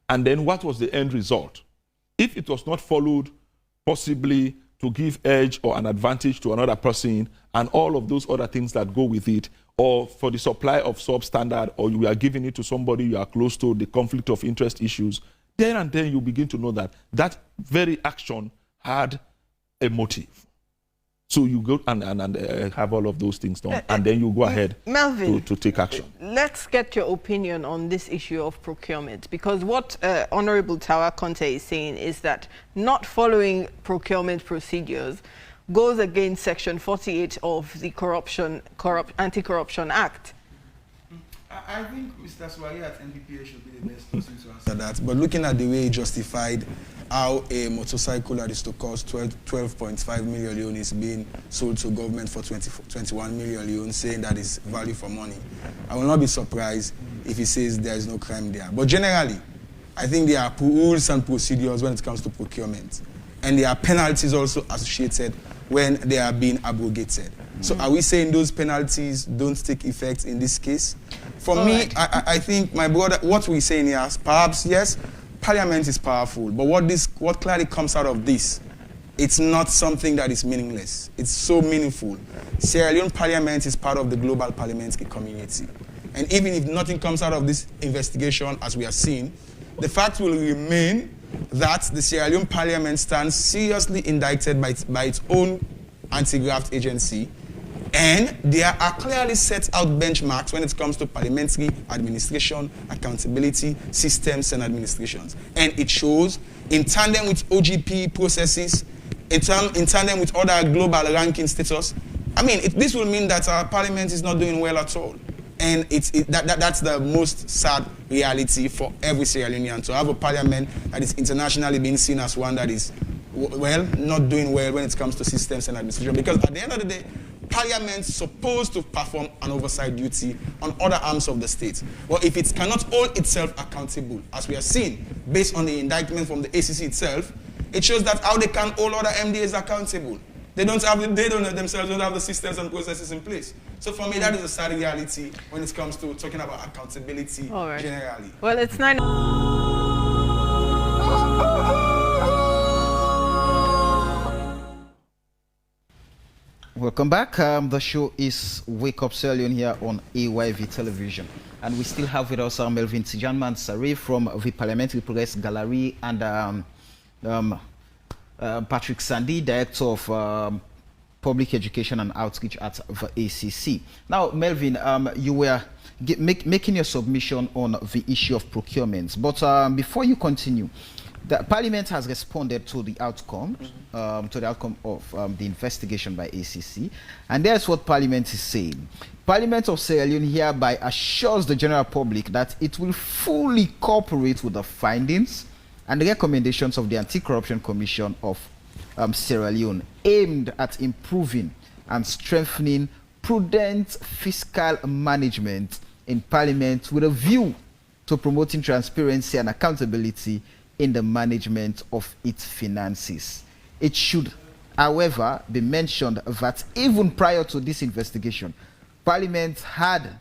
And then what was the end result? If it was not followed, possibly to give edge or an advantage to another person and all of those other things that go with it, or for the supply of substandard, or you are giving it to somebody you are close to, the conflict of interest issues, then and then you begin to know that that very action had a motive. So you go and have all of those things done, and then you go ahead Melvin, to take action. Let's get your opinion on this issue of procurement, because what Honorable Tawa Conte is saying is that not following procurement procedures goes against Section 48 of the Anti-Corruption Act. I think Mr. Swari at NPPA should be the best person to answer that. But looking at the way he justified how a motorcycle that is to cost 12.5 million is being sold to government for 21 million, saying that is value for money, I will not be surprised if he says there is no crime there. But generally, I think there are rules and procedures when it comes to procurement. And there are penalties also associated when they are being abrogated. So are we saying those penalties don't take effect in this case? For me, I think, my brother, what we're saying here is perhaps, yes, Parliament is powerful, but what clearly comes out of this, it's not something that is meaningless. It's so meaningful. Sierra Leone Parliament is part of the global parliamentary community. And even if nothing comes out of this investigation, as we are seeing, the fact will remain that the Sierra Leone Parliament stands seriously indicted by its own anti-graft agency, and there are clearly set out benchmarks when it comes to parliamentary administration, accountability, systems, and administrations. And it shows, in tandem with OGP processes, in tandem with other global ranking status, I mean, this will mean that our parliament is not doing well at all. And that's the most sad reality for every Sierra Leonean, to have a parliament that is internationally being seen as one that is, well, not doing well when it comes to systems and administration. Because at the end of the day, Parliament's supposed to perform an oversight duty on other arms of the state. But if it cannot hold itself accountable, as we are seeing, based on the indictment from the ACC itself, it shows that how they can hold other MDAs accountable. They themselves don't have the systems and processes in place. So for me, that is a sad reality when it comes to talking about accountability generally. Well, it's not. Welcome back. The show is Wake Up Sierra Leone here on AYV Television. And we still have with us Melvin Tijanman Sarif from the Parliamentary Progress Gallery, and Patrick Sandy, Director of Public Education and Outreach at the ACC. Now, Melvin, you were making your submission on the issue of procurement. But before you continue, the Parliament has responded to the outcome, of the investigation by ACC, and that's what Parliament is saying. Parliament of Sierra Leone hereby assures the general public that it will fully cooperate with the findings and the recommendations of the Anti-Corruption Commission of Sierra Leone, aimed at improving and strengthening prudent fiscal management in Parliament with a view to promoting transparency and accountability in the management of its finances. It should, however, be mentioned that even prior to this investigation, Parliament had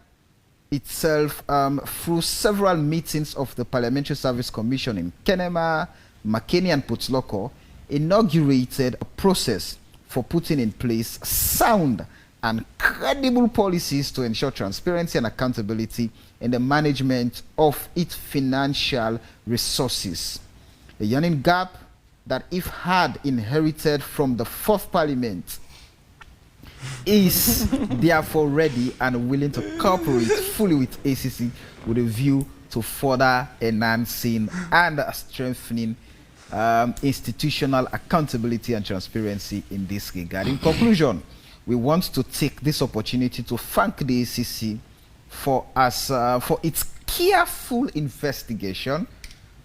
itself, through several meetings of the Parliamentary Service Commission in Kenema, Makeni, and Potloko, inaugurated a process for putting in place sound and credible policies to ensure transparency and accountability in the management of its financial resources. A yawning gap that, if had inherited from the fourth Parliament, is therefore ready and willing to cooperate fully with ACC with a view to further enhancing and strengthening institutional accountability and transparency in this regard. In conclusion, we want to take this opportunity to thank the ACC for its careful investigation,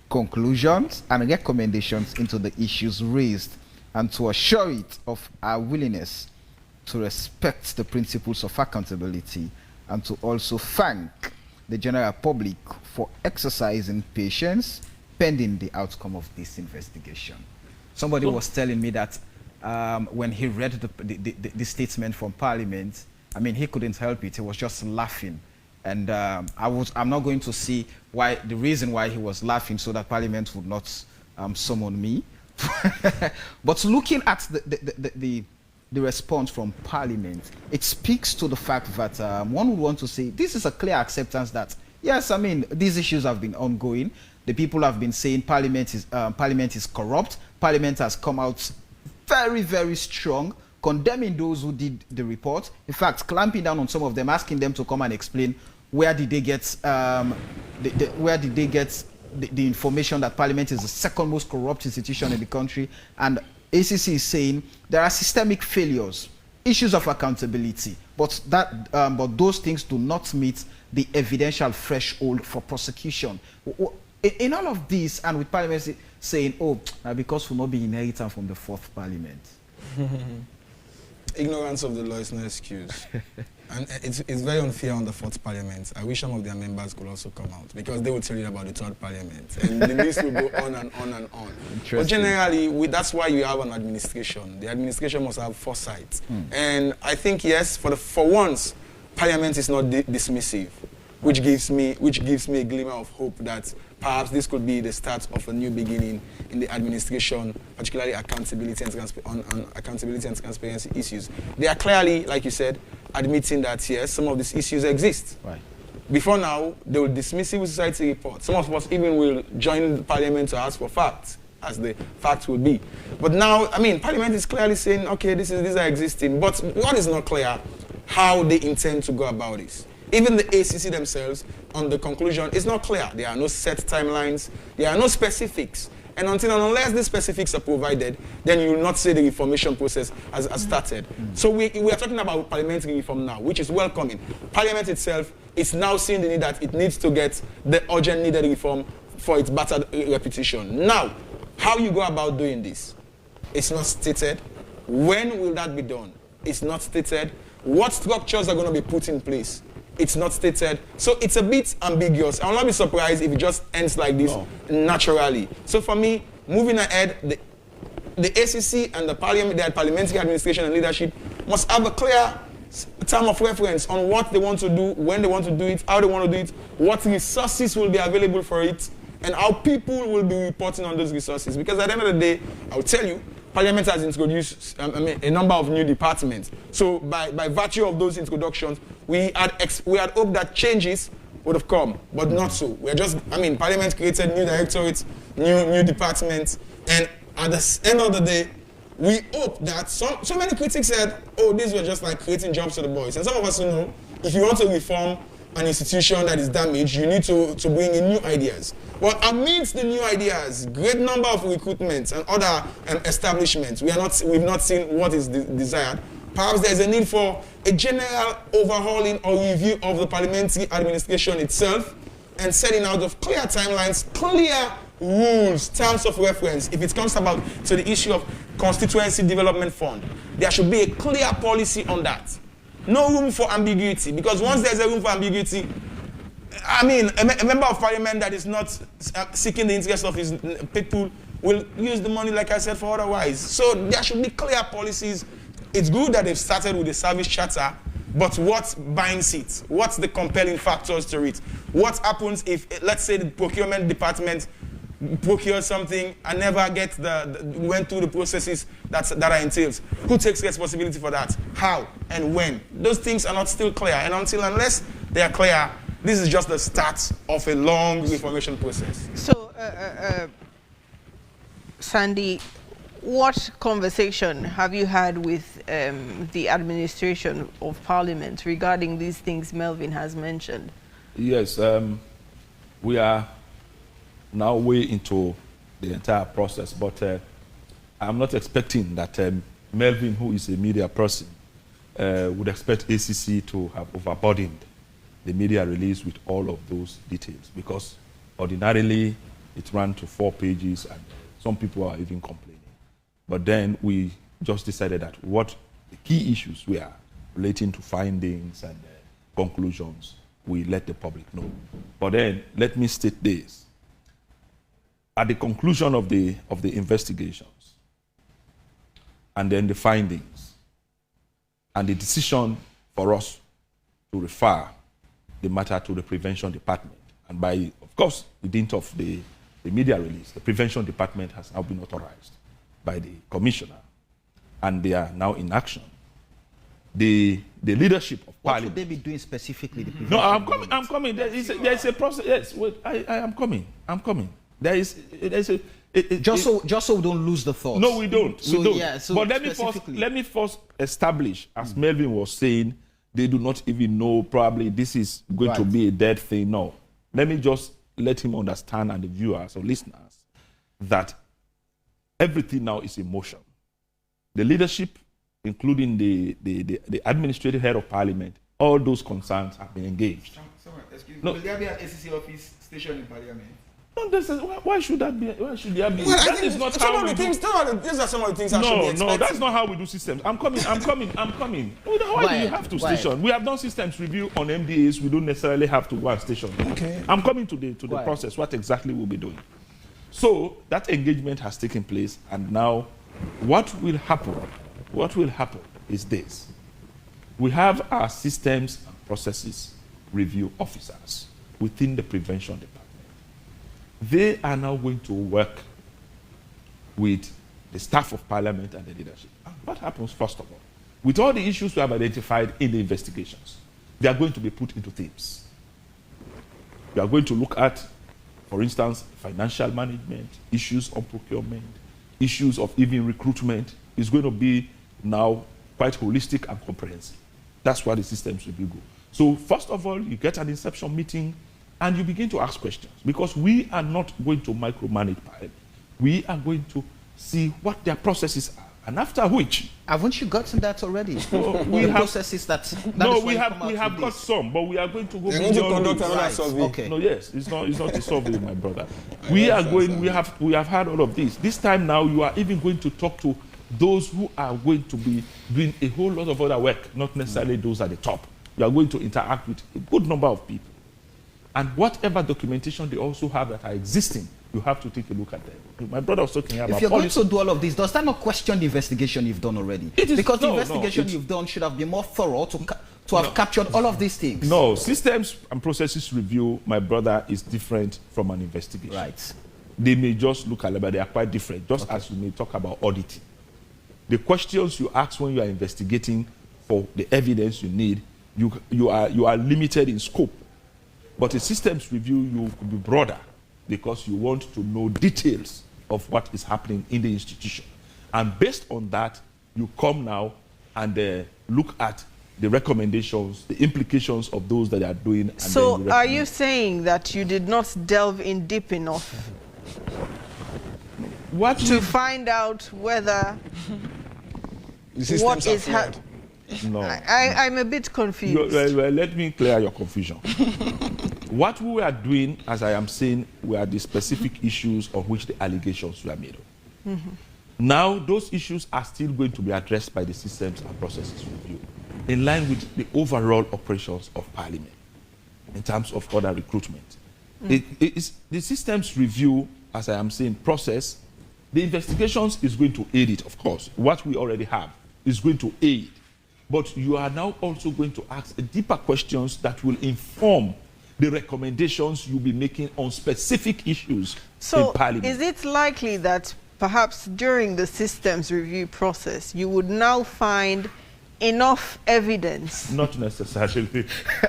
conclusions, and recommendations into the issues raised, and to assure it of our willingness to respect the principles of accountability, and to also thank the general public for exercising patience pending the outcome of this investigation. Somebody was telling me that when he read the statement from Parliament, I mean, he couldn't help it. He was just laughing. And I'm not going to see the reason why he was laughing, so that Parliament would not summon me. But looking at the response from Parliament, it speaks to the fact that one would want to say this is a clear acceptance that, yes, I mean, these issues have been ongoing. The people have been saying Parliament is corrupt. Parliament has come out very, very strong, condemning those who did the report. In fact, clamping down on some of them, asking them to come and explain where did they get the information that Parliament is the second most corrupt institution in the country. And ACC is saying there are systemic failures, issues of accountability, but those things do not meet the evidential threshold for prosecution. In all of this, and with Parliament saying, because we'll not be inherited from the fourth Parliament. Ignorance of the law is no excuse. And it's very unfair on the fourth Parliament. I wish some of their members could also come out, because they will tell you about the third Parliament. And the list will go on and on and on. But generally, that's why you have an administration. The administration must have foresight. And I think, yes, for once, Parliament is not dismissive, which gives me a glimmer of hope that perhaps this could be the start of a new beginning in the administration, particularly accountability and transparency issues. They are clearly, like you said, admitting that, yes, some of these issues exist. Right. Before now, they will dismiss civil society reports. Some of us even will join the Parliament to ask for facts. as the fact will be. But now, I mean, Parliament is clearly saying, okay, these are existing. But what is not clear, how they intend to go about this. Even the ACC themselves, on the conclusion, it's not clear. There are no set timelines. There are no specifics. And until and unless the specifics are provided, then you will not say the reformation process has started. So we are talking about parliamentary reform now, which is welcoming. Parliament itself is now seeing the need that it needs to get the urgent needed reform for its battered reputation. Now, how you go about doing this? It's not stated. When will that be done? It's not stated. What structures are going to be put in place? It's not stated. So it's a bit ambiguous. I will not be surprised if it just ends like this naturally. So for me, moving ahead, the ACC and the parliamentary administration and leadership must have a clear term of reference on what they want to do, when they want to do it, how they want to do it, what resources will be available for it, and how people will be reporting on those resources. Because at the end of the day, I will tell you, Parliament has introduced a number of new departments. So by virtue of those introductions, we had hoped that changes would have come, but not so. We're just, Parliament created new directorates, new departments, and at the end of the day, we hope that so many critics said, oh, these were just like creating jobs for the boys. And some of us who know, if you want to reform an institution that is damaged, you need to bring in new ideas. Well, amidst the new ideas, great number of recruitments and other establishments, we've not seen what is desired. Perhaps there's a need for a general overhauling or review of the parliamentary administration itself and setting out of clear timelines, clear rules, terms of reference. If it comes about to the issue of constituency development fund, there should be a clear policy on that. No room for ambiguity, because once there's a room for ambiguity, a member of parliament that is not seeking the interest of his people will use the money, like I said, for otherwise. So there should be clear policies. It's good that they've started with the service charter, but what binds it? What's the compelling factors to it? What happens if, let's say, the procurement department procure something and never went through the processes that are entailed? Who takes responsibility for that? How and when? Those things are not still clear. And unless they are clear, this is just the start of a long reformation process. So, Sandy, what conversation have you had with the administration of Parliament regarding these things Melvin has mentioned? Yes, we are now way into the entire process, but I'm not expecting that Melvin, who is a media person, would expect ACC to have overburdened the media release with all of those details, because ordinarily it ran to 4 pages and some people are even complaining. But then we just decided that what the key issues were relating to findings and conclusions, we let the public know. But then let me state this. At the conclusion of the investigations, and then the findings, and the decision for us to refer the matter to the prevention department, and by, of course, the dint of the media release, the prevention department has now been authorized by the commissioner, and they are now in action. The leadership of What Parliament. would they be doing specifically? The No, I'm coming. There is a process. Yes, wait, I am coming. There is just so we don't lose the thought. No, we don't. So, we don't. yeah, so but let me first establish, as Melvin was saying, they do not even know probably this is going to be a dead thing. No. Let me just let him understand, and the viewers or listeners, that everything now is in motion. The leadership, including the administrative head of Parliament, all those concerns have been engaged. Excuse me. No. Will there be an ACC office station in Parliament? No, why should that be? Why should there be? Well, That is not how we do. these are some of the things that should be expected. No, that's not how we do systems. I'm coming. Why do you have to station? We have done systems review on MDAs. We don't necessarily have to go and station. Okay. I'm coming to the process, what exactly we'll be doing. So that engagement has taken place, and now what will happen is this. We have our systems and processes review officers within the prevention department. They are now going to work with the staff of Parliament and the leadership. And what happens, first of all? With all the issues we have identified in the investigations, they are going to be put into themes. We are going to look at For instance, financial management, issues of procurement, issues of even recruitment is going to be now quite holistic and comprehensive. That's why the systems review go. So first of all, you get an inception meeting and you begin to ask questions, because we are not going to micromanage Parliament. We are going to see what their processes are, and after which... Haven't you gotten that already? We have processes that no, is we why you have come out we have with got this. some, but we are going to go They're going to beyond conduct this. another Right, survey. okay. No, yes, it's not a survey, my brother. We are going. We have had all of this. This time now, you are even going to talk to those who are going to be doing a whole lot of other work, not necessarily those at the top. You are going to interact with a good number of people, and whatever documentation they also have that are existing, you have to take a look at them. My brother was talking about If you're going policy. to do all of this, does that not question the investigation you've done already? It is- Because the no, no, investigation it's- you've done should have been more thorough to have captured all of these things. No, systems and processes review, my brother, is different from an investigation. Right. They may just look at it, but they are quite different, just as you may talk about auditing. The questions you ask when you are investigating for the evidence you need, you are limited in scope. But a systems review, you could be broader, because you want to know details of what is happening in the institution. And based on that, you come now and look at the recommendations, the implications of those that are doing. And So then are recommend. you saying that you did not delve in deep enough what to find out whether The systems what are is flawed. No. I'm a bit confused. Well, let me clear your confusion. What we are doing, as I am saying, were the specific issues on which the allegations were made. Now, those issues are still going to be addressed by the systems and processes review, in line with the overall operations of Parliament, in terms of other recruitment. It is the systems review, as I am saying, process. The investigations is going to aid it, of course. What we already have is going to aid. But you are now also going to ask deeper questions that will inform the recommendations you'll be making on specific issues So in Parliament. is it likely that perhaps during the systems review process, you would now find enough evidence? Not necessarily.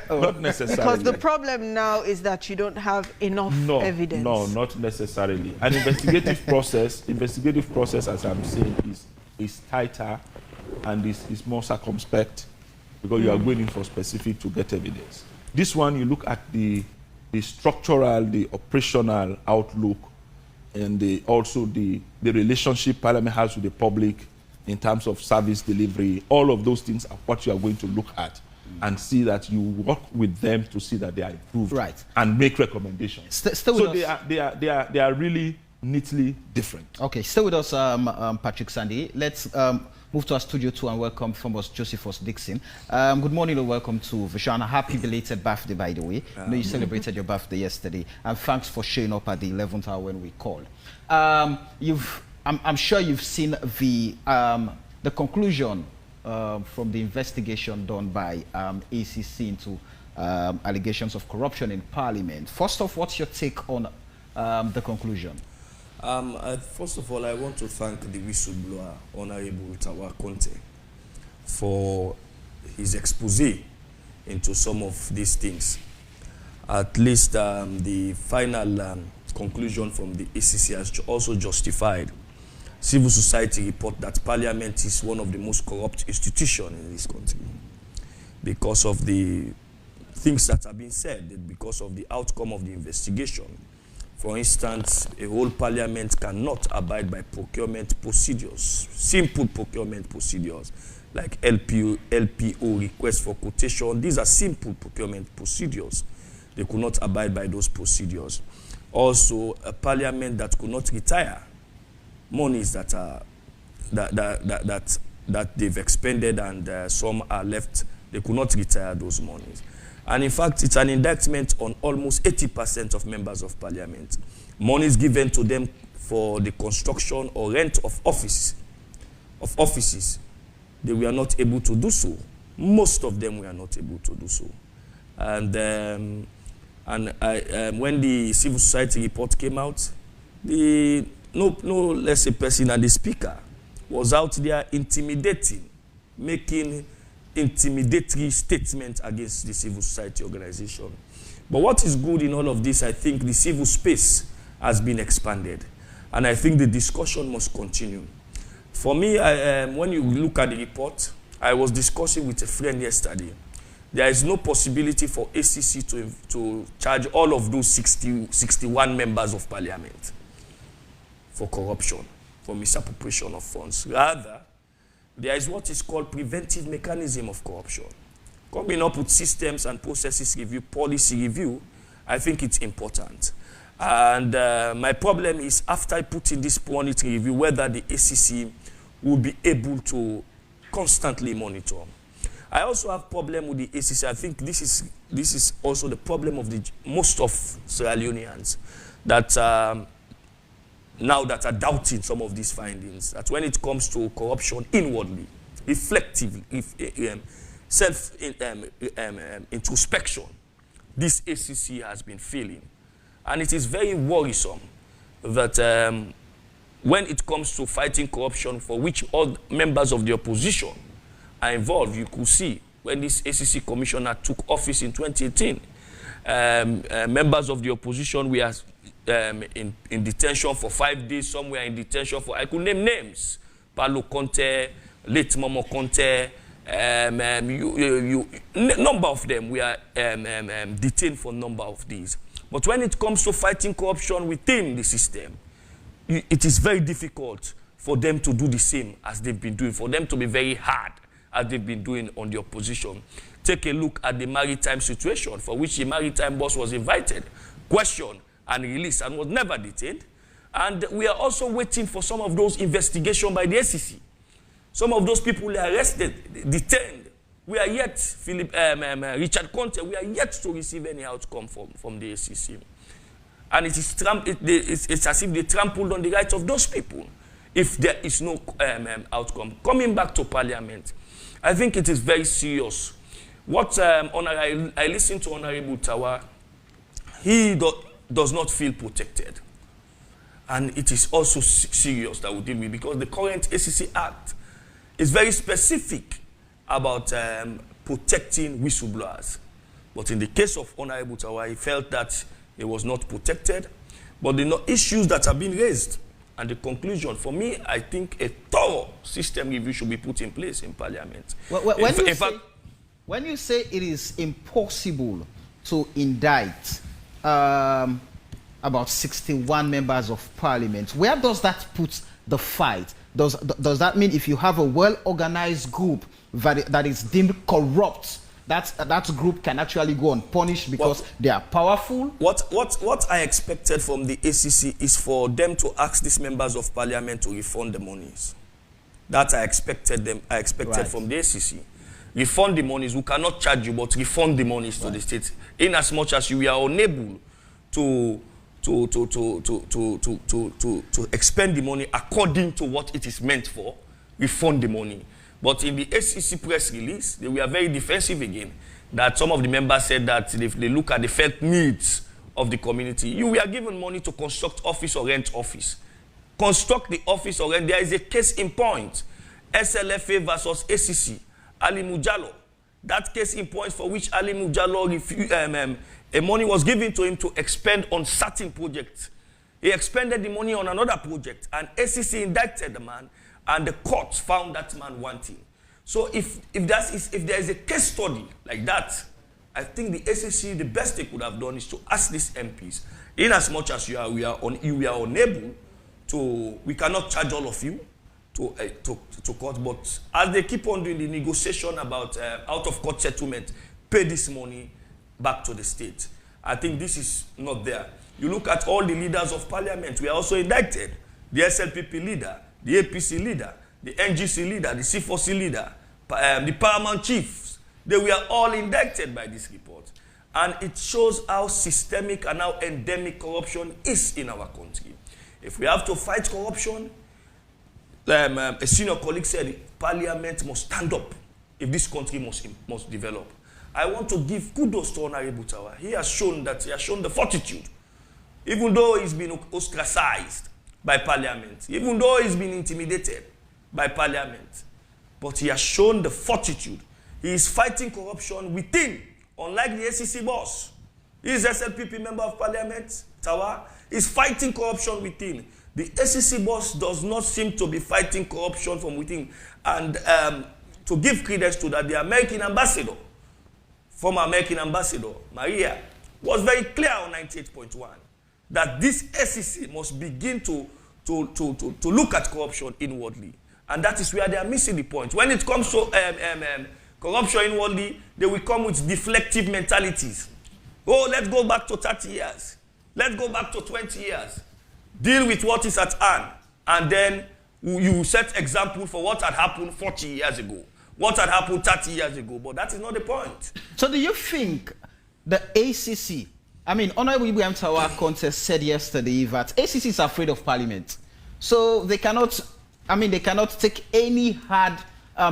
Not necessarily. Because the problem now is that you don't have enough evidence. No, not necessarily. An investigative process, as I'm saying, is tighter and is more circumspect, because you are going in for specific to get evidence. This one, you look at the structural, the operational outlook, and also the relationship Parliament has with the public in terms of service delivery. All of those things are what you are going to look at and see that you work with them to see that they are improved, Right. and make recommendations. Stay with So us. they are really neatly different. Okay, stay with us, Patrick Sandy. Let's move to our studio 2 and welcome Thomas Josephus Dixon. Good morning and welcome to Vishana. Happy belated birthday, by the way. I know you celebrated your birthday yesterday, and thanks for showing up at the 11th hour when we called. I'm sure you've seen the conclusion from the investigation done by ACC into allegations of corruption in Parliament. First off, what's your take on the conclusion? First of all, I want to thank the whistleblower, Honorable Tawa Conte, for his expose into some of these things. At least the final conclusion from the ACC has also justified civil society report that Parliament is one of the most corrupt institutions in this country because of the things that have been said, because of the outcome of the investigation. For instance, a whole Parliament cannot abide by procurement procedures, simple procurement procedures, like LPO, request for quotation. These are simple procurement procedures. They could not abide by those procedures. Also, a Parliament that could not retire monies that are that they've expended and some are left, they could not retire those monies. And in fact, it's an indictment on almost 80% of members of Parliament. Monies given to them for the construction or rent of offices, they were not able to do so. Most of them were not able to do so. And when the civil society report came out, no less a person than the speaker was out there intimidating, making intimidatory statement against the civil society organization. But what is good in all of this, I think the civil space has been expanded. And I think the discussion must continue. For me, when you look at the report, I was discussing with a friend yesterday. There is no possibility for ACC to charge all of those 61 members of parliament for corruption, for misappropriation of funds. Rather, there is what is called preventive mechanism of corruption. Coming up with systems and processes review, policy review, I think it's important. And my problem is, after I put in this monitoring review, whether the ACC will be able to constantly monitor. I also have problem with the ACC. I think this is also the problem of most of Sierra Leoneans that now that are doubting some of these findings. That when it comes to corruption inwardly, reflectively, introspection, this ACC has been failing. And it is very worrisome that when it comes to fighting corruption, for which all members of the opposition are involved, you could see when this ACC commissioner took office in 2018, members of the opposition were in detention for 5 days, some were in detention for, I could name names, Paulo Conte, late Momo Conte, number of them were detained for a number of these. But when it comes to fighting corruption within the system, it is very difficult for them to do the same as they've been doing, for them to be very hard as they've been doing on the opposition. Take a look at the maritime situation, for which the maritime boss was invited, questioned, and released, and was never detained. And we are also waiting for some of those investigations by the ACC. Some of those people are arrested, detained. We are yet, Richard Conte, we are yet to receive any outcome from the ACC. And it's as if they trampled on the rights of those people if there is no outcome. Coming back to Parliament, I think it is very serious. What I listened to Honorable Tawa, he does not feel protected. And it is also serious that we deal with, because the current ACC Act is very specific about protecting whistleblowers. But in the case of Honorable Tawa, he felt that he was not protected. But the issues that have been raised, and the conclusion, for me, I think a thorough system review should be put in place in Parliament. When you say it is impossible to indict about 61 members of Parliament, where does that put the fight? Does that mean if you have a well-organized group that is deemed corrupt, that group can actually go unpunished because they are powerful? What I expected from the ACC is for them to ask these members of Parliament to refund the monies. That I expected from the ACC. Refund the monies. We cannot charge you, but refund the monies to the state. In as much as you are unable to expend the money according to what it is meant for, refund the money. But in the ACC press release, they were very defensive again. That some of the members said that if they look at the felt needs of the community, you were given money to construct office or rent office. Construct the office or rent. There is a case in point. SLFA versus ACC. Ali Mujalo. That case in point for which Ali Mujalo refused, money was given to him to expend on certain projects. He expended the money on another project, and ACC indicted the man, and the court found that man wanting. So if there is a case study like that, I think the ACC, the best they could have done is to ask these MPs, in as much as we are unable to, we cannot charge all of you to court, but as they keep on doing the negotiation about out-of-court settlement, pay this money back to the state. I think this is not there. You look at all the leaders of Parliament, we are also indicted. The SLPP leader, the APC leader, the NGC leader, the C4C leader, the paramount chiefs, they were all indicted by this report. And it shows how systemic and how endemic corruption is in our country. If we have to fight corruption, a senior colleague said, Parliament must stand up if this country must develop. I want to give kudos to Honorable Tawa. He has shown the fortitude. Even though he's been ostracized by Parliament, even though he's been intimidated by Parliament, but he has shown the fortitude. He is fighting corruption within, unlike the ACC boss. He is SLPP member of parliament, Tawa, is fighting corruption within. The ACC boss does not seem to be fighting corruption from within. And to give credence to that, the American ambassador, former American ambassador, Maria, was very clear on 98.1 that this ACC must begin to look at corruption inwardly. And that is where they are missing the point. When it comes to corruption inwardly, they will come with deflective mentalities. Oh, let's go back to 30 years. Let's go back to 20 years. Deal with what is at hand. And then you set example for what had happened 40 years ago. What had happened 30 years ago. But that is not the point. So do you think the ACC, I mean, Honorable Ibrahim Tawa Conte said yesterday that ACC is afraid of Parliament. So they cannot, they cannot take any hard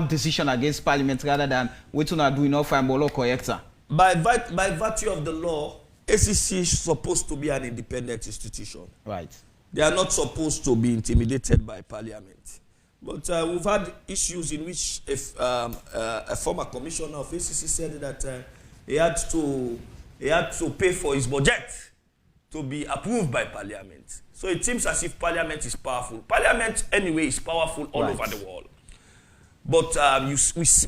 decision against Parliament rather than wait on do enough and bolo corrector. By virtue of the law, ACC is supposed to be an independent institution. Right. They are not supposed to be intimidated by Parliament. But we've had issues in which a former commissioner of ACC said that he had to pay for his budget to be approved by Parliament. So it seems as if Parliament is powerful. Parliament, anyway, is powerful all over the world. But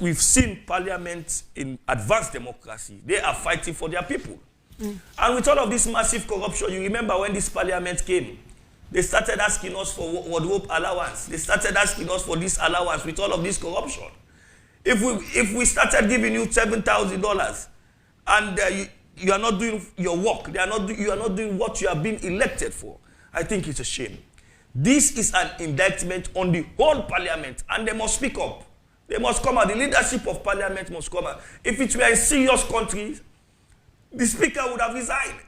we've seen Parliament in advanced democracy. They are fighting for their people. And with all of this massive corruption, you remember when this Parliament came, they started asking us for wardrobe allowance. They started asking us for this allowance with all of this corruption. If we started giving you $7,000 and you are not doing your work, you are not doing what you have been elected for, I think it's a shame. This is an indictment on the whole Parliament, and they must speak up. They must come out. The leadership of Parliament must come out. If it were a serious country, the Speaker would have resigned.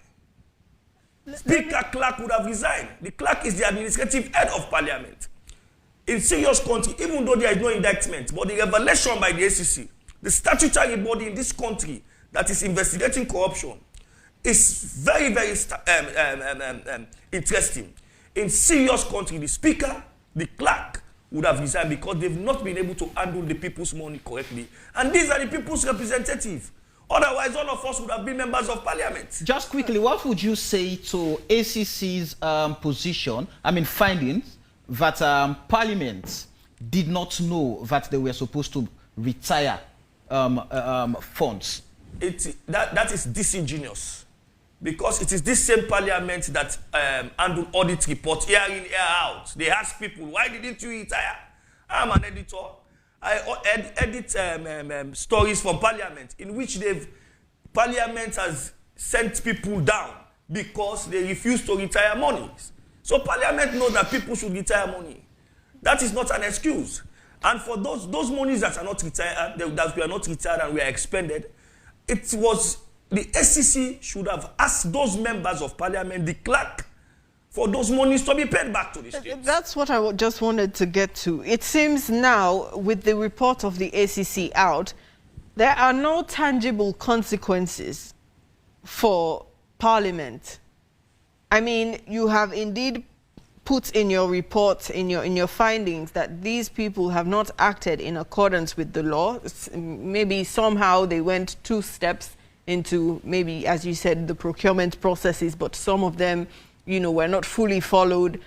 Speaker Clerk would have resigned. The Clerk is the administrative head of Parliament. In serious country, even though there is no indictment, but the revelation by the ACC, the statutory body in this country that is investigating corruption, is very, very interesting. In serious country, the Speaker, the Clerk would have resigned because they've not been able to handle the people's money correctly. And these are the people's representatives. Otherwise, all of us would have been members of Parliament. Just quickly, what would you say to ACC's findings that Parliament did not know that they were supposed to retire funds? That is disingenuous. Because it is this same Parliament that handle audit report year in, year out. They ask people, why didn't you retire? I'm an editor. I edit stories from Parliament in which Parliament has sent people down because they refuse to retire monies. So Parliament knows that people should retire money. That is not an excuse. And for those monies that are not retired, that were not retired and were expended, it was the SEC should have asked those members of Parliament, the Clerk, for those monies to be paid back to the states. That's what I just wanted to get to. It seems now, with the report of the ACC out, there are no tangible consequences for Parliament. I mean, you have indeed put in your report, in your findings, that these people have not acted in accordance with the law. Maybe somehow they went 2 steps into, maybe, as you said, the procurement processes, but some of them, were not fully followed.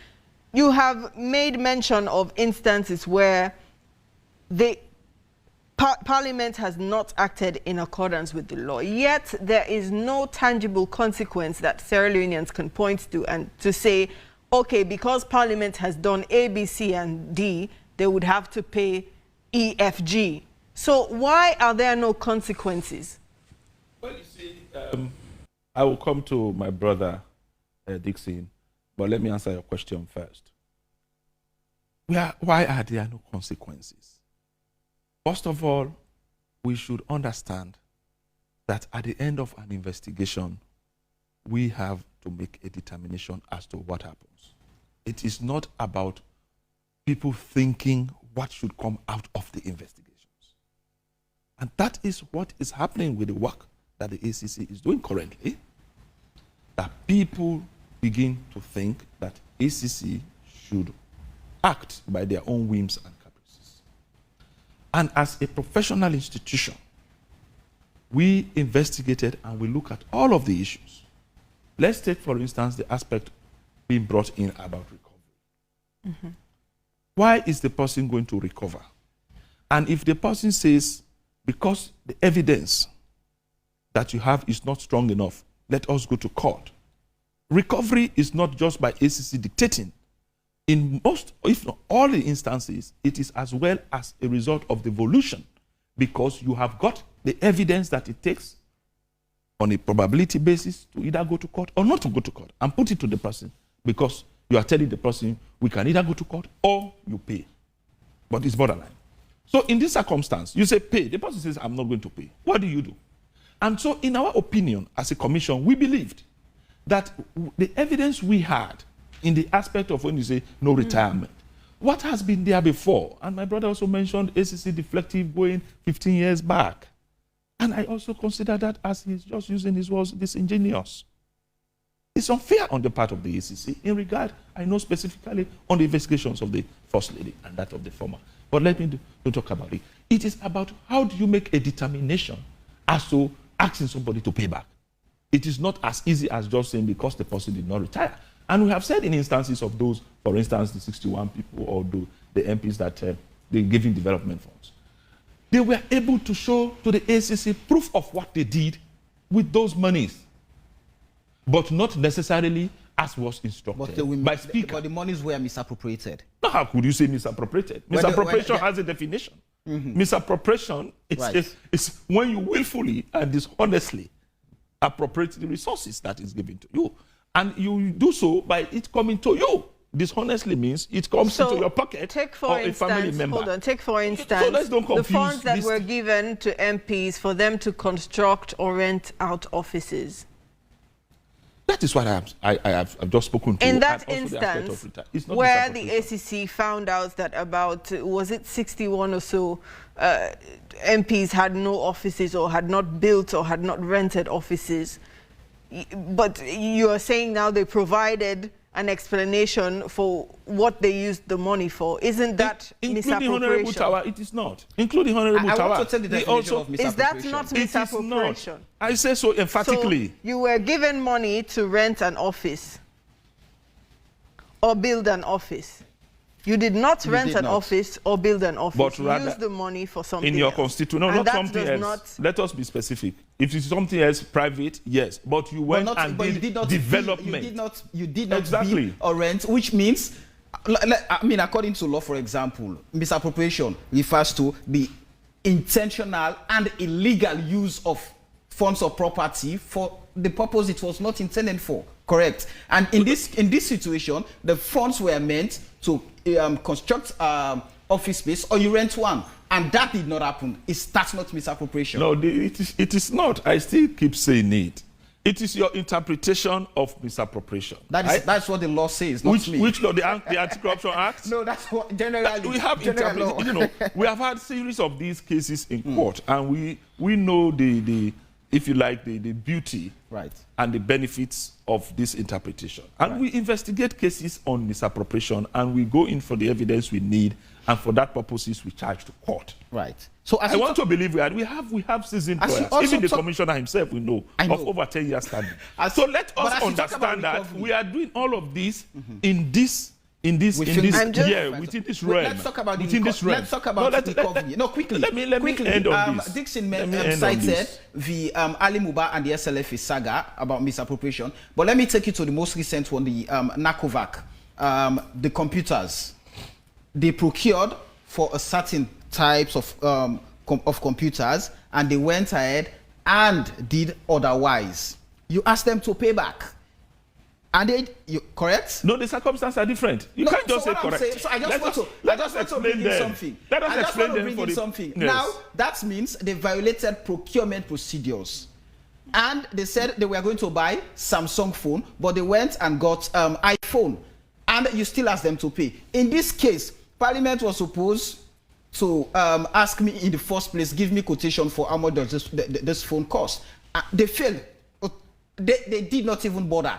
You have made mention of instances where Parliament has not acted in accordance with the law, yet there is no tangible consequence that Sierra Leoneans can point to and to say, okay, because Parliament has done A, B, C, and D, they would have to pay E, F, G. So why are there no consequences? Well, you see, I will come to my brother, Dixon, but let me answer your question first. Why are there no consequences? First of all, we should understand that at the end of an investigation, we have to make a determination as to what happens. It is not about people thinking what should come out of the investigations. And that is what is happening with the work that the ACC is doing currently, that people begin to think that ACC should act by their own whims and caprices. And as a professional institution, we investigated and we look at all of the issues. Let's take, for instance, the aspect being brought in about recovery. Why is the person going to recover? And if the person says, because the evidence that you have is not strong enough, let us go to court. Recovery is not just by ACC dictating. In most, if not all the instances, it is as well as a result of devolution, because you have got the evidence that it takes on a probability basis to either go to court or not to go to court, and put it to the person, because you are telling the person, we can either go to court or you pay. But it's borderline. So in this circumstance, you say pay. The person says, I'm not going to pay. What do you do? And so in our opinion, as a commission, we believed that the evidence we had in the aspect of when you say no retirement, what has been there before, and my brother also mentioned ACC deflective going 15 years back. And I also consider that, as he's just using his words, disingenuous. It's unfair on the part of the ACC in regard, I know specifically on the investigations of the First Lady and that of the former. But let me don't talk about it. It is about how do you make a determination as to asking somebody to pay back. It is not as easy as just saying because the person did not retire. And we have said in instances of those, for instance, the 61 people or the MPs that they're giving development funds, they were able to show to the ACC proof of what they did with those monies, but not necessarily as was instructed by Speaker. But the monies were misappropriated. Now, how could you say misappropriated? Misappropriation has a definition. Misappropriation is when you willfully and dishonestly appropriate the resources that is given to you. And you do so by it coming to you. Dishonestly means it comes into your pocket or a family member. Hold on, take for instance, so let's don't confuse the funds that were given to MPs for them to construct or rent out offices. That is what I've just spoken to. In that instance, where the ACC found out that about, was it 61 or so MPs had no offices or had not built or had not rented offices, but you are saying now they provided an explanation for what they used the money for. Isn't that including Honorable Tower? It is not. Including Honorable Tower. I want to tell the definition of misappropriation. Is that not misappropriation? It is not. I say so emphatically. So you were given money to rent an office or build an office. You did not rent an office or build an office. But you used the money for something in your else. constitution. No, not something else. Let us be specific. If it's something else private, yes. But you went and did development. You did not build or rent, which means, I mean, according to law, for example, misappropriation refers to the intentional and illegal use of funds or property for the purpose it was not intended for. Correct. And in this situation, the funds were meant to construct office space, or you rent one, and that did not happen. That's not misappropriation. No, it is not. I still keep saying it. It is your interpretation of misappropriation. That's what the law says, not me. Which law? The Anti-Corruption Act? No, that's what generally. We have you know, we have had series of these cases in court, and we know the if you like, the beauty and the benefits of this interpretation. And we investigate cases on misappropriation, and we go in for the evidence we need, and for that purposes we charge to court. Right. So I want to believe we have seasoned lawyers. Even the commissioner himself, we know, of over 10 years standing. So let us understand that we are doing all of this within this realm. Let's talk about recovery. No, quickly. Let me end on this. Dixon cited the Ali Muba and the SLF saga about misappropriation. But let me take you to the most recent one, the NACOVAC. The computers, they procured for a certain types of computers, and they went ahead and did otherwise. You asked them to pay back. And you correct? No, the circumstances are different. You can't just say correct. I just want to bring in something. Let us explain them. Yes. Now, that means they violated procurement procedures. And they said they were going to buy Samsung phone, but they went and got iPhone. And you still ask them to pay. In this case, Parliament was supposed to ask me in the first place, give me quotation for how much does this phone cost. They failed. They did not even bother.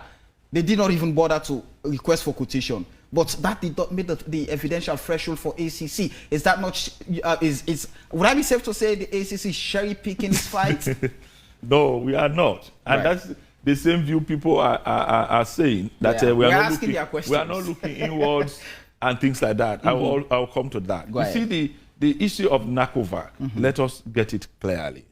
They did not even bother to request for quotation. but that did not meet the evidential threshold for ACC. Is that not, would I be safe to say the ACC is cherry picking its fight? No, we are not. And Right. that's the same view people are saying, that Yeah. we We're are not asking looking, their questions. we are not looking inwards and things like that. I'll come to that. Go you ahead. see, the issue of NACOVAC, let us get it clearly.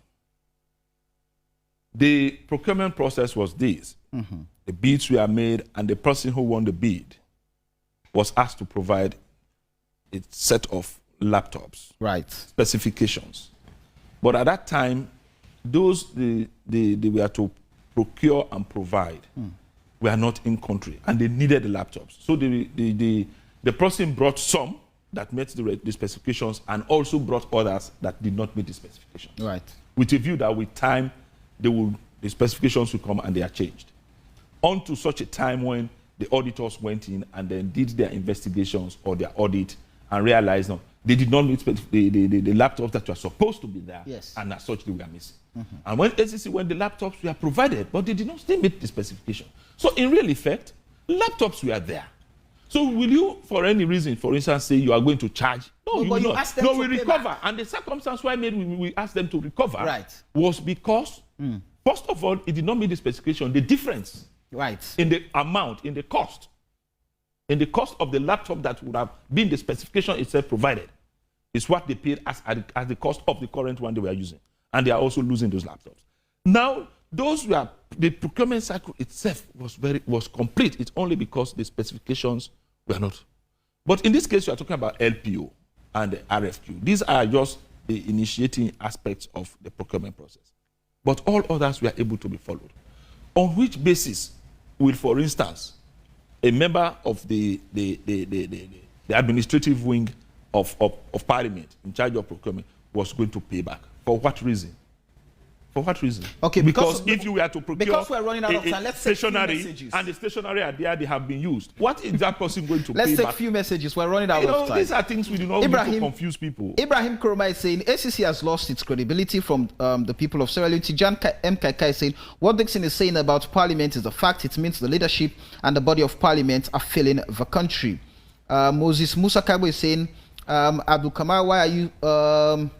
The procurement process was this. The bids were made, and the person who won the bid was asked to provide a set of laptops, Right. specifications. But at that time, those they were to procure and provide were not in country, and they needed the laptops. So the person brought some that met the specifications, and also brought others that did not meet the specifications. Right. With a view that with time, the specifications will come and they are changed. On to such a time when the auditors went in and then did their investigations or their audit and realized no, they did not meet the laptops that were supposed to be there, Yes. and as such they were missing. And when the laptops were provided, but they did not still meet the specification. So in real effect, laptops were there. So will you, for any reason, for instance, say you are going to charge? No, No, but you will not. ask them No, to we pay recover. back. And the circumstance why we asked them to recover Right. was because, first of all, it did not meet the specification. The difference Right. in the amount, in the cost of the laptop that would have been the specification itself provided is what they paid as the cost of the current one they were using. And they are also losing those laptops. Now, the procurement cycle itself was complete. It's only because the specifications were not. But in this case, you are talking about LPO and the RFQ. These are just the initiating aspects of the procurement process. But all others were able to be followed. On which basis will, for instance, a member of the administrative wing of Parliament in charge of procurement was going to pay back? For what reason? For what reason? Okay, because because- if you were to procure because we're running out of time, let's take few stationery, messages. and the stationery are there, they have been used. What is that person going to Let's pay take back? a few messages. We're running out You know, of time. these are things we do not need to Ibrahim- confuse people. Ibrahim Kuroma is saying ACC has lost its credibility from the people of Sierra Leone. Tijan M. Kaikai is saying what Dixon is saying about Parliament is a fact. It means the leadership and the body of Parliament are failing the country. Moses Musa Kabo is saying, Abdul Kamar, why are you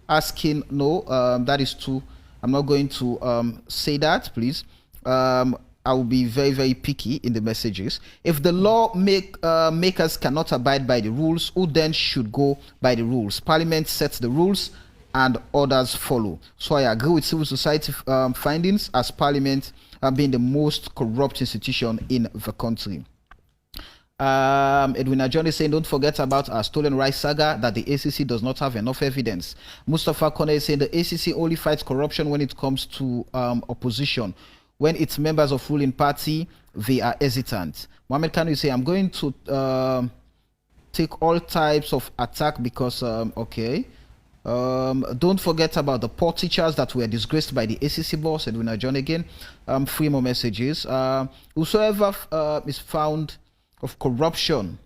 asking? No, that is true. I'm not going to say that, please. I will be very, very picky in the messages. If the law makers cannot abide by the rules, who then should go by the rules? Parliament sets the rules and others follow. So I agree with civil society findings as Parliament being the most corrupt institution in the country. Edwin Ajoni is saying, don't forget about our stolen rice saga, that the ACC does not have enough evidence. Mustafa Kone is saying the ACC only fights corruption when it comes to opposition. When it's members of ruling party, they are hesitant. Mohammed Kanu is saying, I'm going to take all types of attack because, okay. Don't forget about the poor teachers that were disgraced by the ACC boss. Edwin Ajoni again. 3 more messages. Whosoever is found of corruption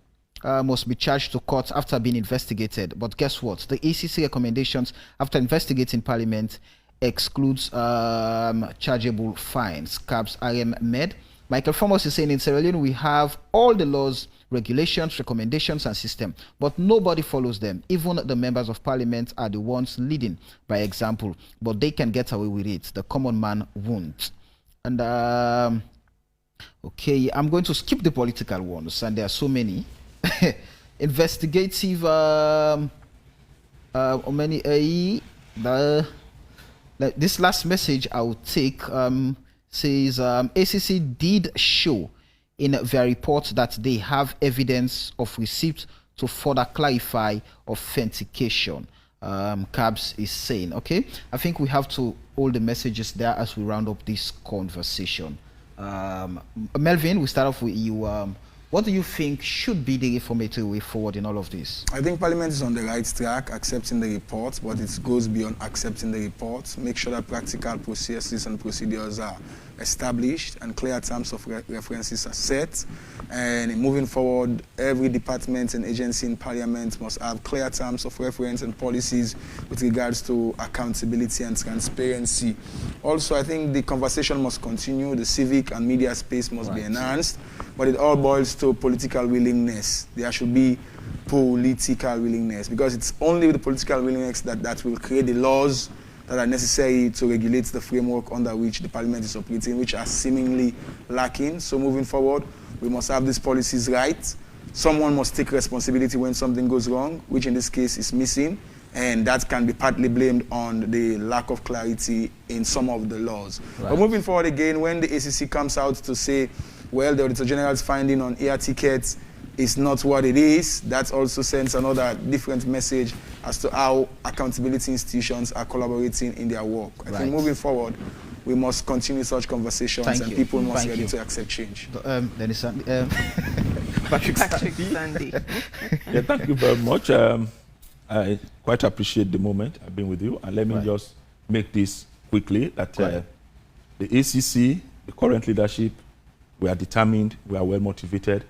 must be charged to court after being investigated. But guess what? The ACC recommendations after investigating Parliament excludes chargeable fines. Cabs RM Med. Michael Formos is saying in Sierra Leone we have all the laws, regulations, recommendations and system, but nobody follows them. Even the members of Parliament are the ones leading by example, but they can get away with it. The common man won't. And okay, I'm going to skip the political ones, and there are so many. Investigative, this last message I will take says ACC did show in their report that they have evidence of receipt to further clarify authentication. Cabs is saying, okay, I think we have to hold the messages there as we round up this conversation. Melvin, we start off with you. What do you think should be the reformatory way forward in all of this? I think Parliament is on the right track, accepting the report, but it goes beyond accepting the report. Make sure that practical processes and procedures are established and clear terms of references are set. And moving forward, every department and agency in Parliament must have clear terms of reference and policies with regards to accountability and transparency. Also, I think the conversation must continue, the civic and media space must be enhanced, but it all boils to political willingness. There should be political willingness, because it's only with the political willingness that will create the laws that are necessary to regulate the framework under which the Parliament is operating, which are seemingly lacking. So moving forward, we must have these policies right. Someone must take responsibility when something goes wrong, which in this case is missing, and that can be partly blamed on the lack of clarity in some of the laws. Right. But moving forward again, when the ACC comes out to say, well, the Auditor General's finding on air tickets is not what it is, that also sends another different message as to how accountability institutions are collaborating in their work. I think moving forward, we must continue such conversations and people must be ready to accept change. Dennis Sandy, Patrick Sandy. Yeah, thank you very much. I quite appreciate the moment I've been with you. And let me just make this quickly, that the ACC, the current leadership, we are determined, we are well motivated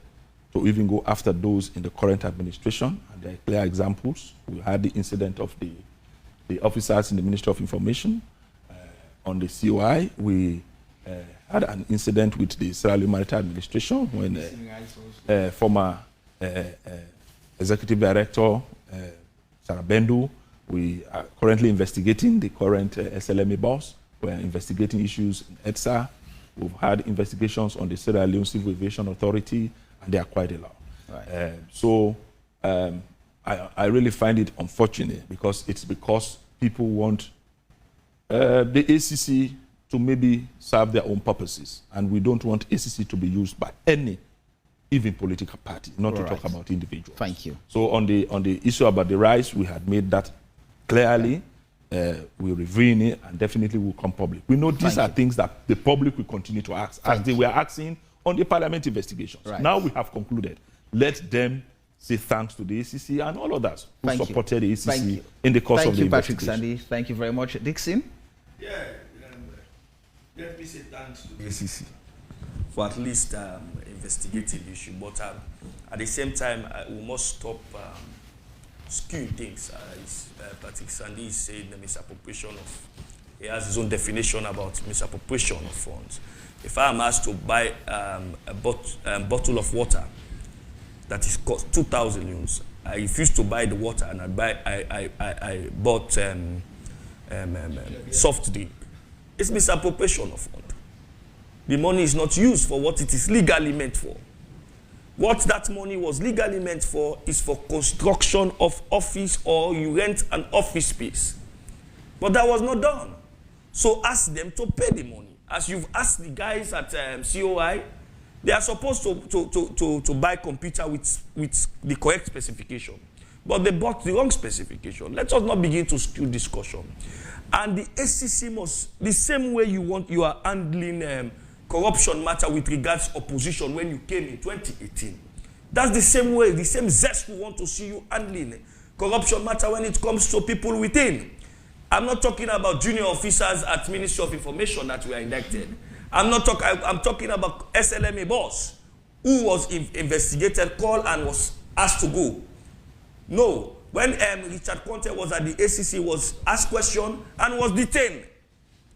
to even go after those in the current administration. And there are clear examples. We had the incident of the officers in the Ministry of Information. On the COI, we had an incident with the Sierra Leone Maritime Administration when former Executive Director, Sarah Bendu, we are currently investigating the current SLMA boss. We're investigating issues in EDSA. We've had investigations on the Sierra Leone Civil Aviation Authority, and they are quite a lot. I really find it unfortunate, because people want the ACC to maybe serve their own purposes, and we don't want ACC to be used by any, even political party, not to talk about individuals. Thank you. So on the issue about the rise, we had made that clearly. We're reviewing it, and definitely will come public. We know these are things that the public will continue to ask, as they were asking on the Parliament investigations. Now we have concluded. Let them say thanks to the ACC and all others who supported the ACC in the course of the investigation. Thank you, Patrick Sandy. Thank you very much. Dixon? Yeah, let me say thanks to the ACC for at least investigating the issue. But at the same time, we must stop skewing things. Patrick Sandy is saying the misappropriation of, he has his own definition about misappropriation of funds. If I am asked to buy a bottle of water that is cost 2,000 euros, I refuse to buy the water, and I bought soft drink. It's misappropriation of fund. The money is not used for what it is legally meant for. What that money was legally meant for is for construction of office, or you rent an office space. But that was not done. So ask them to pay the money. As you've asked the guys at COI, they are supposed to buy computer with the correct specification. But they bought the wrong specification. Let us not begin to skew discussion. And the ACC must, the same way you are handling corruption matter with regards to opposition when you came in 2018. That's the same way, the same zest we want to see you handling corruption matter when it comes to people within. I'm not talking about junior officers at Ministry of Information that were indicted. I'm talking about SLMA boss who was investigated, called, and was asked to go. No, when Richard Conte was at the ACC, was asked question and was detained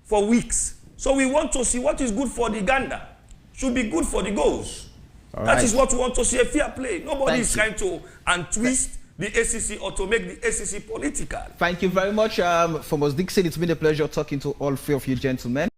for weeks. So we want to see what is good for the gander should be good for the goals. That is what we want to see, a fair play. Nobody is trying to twist the ACC or to make the ACC political. Thank you very much, Thomas Dixon. It's been a pleasure talking to all three of you gentlemen.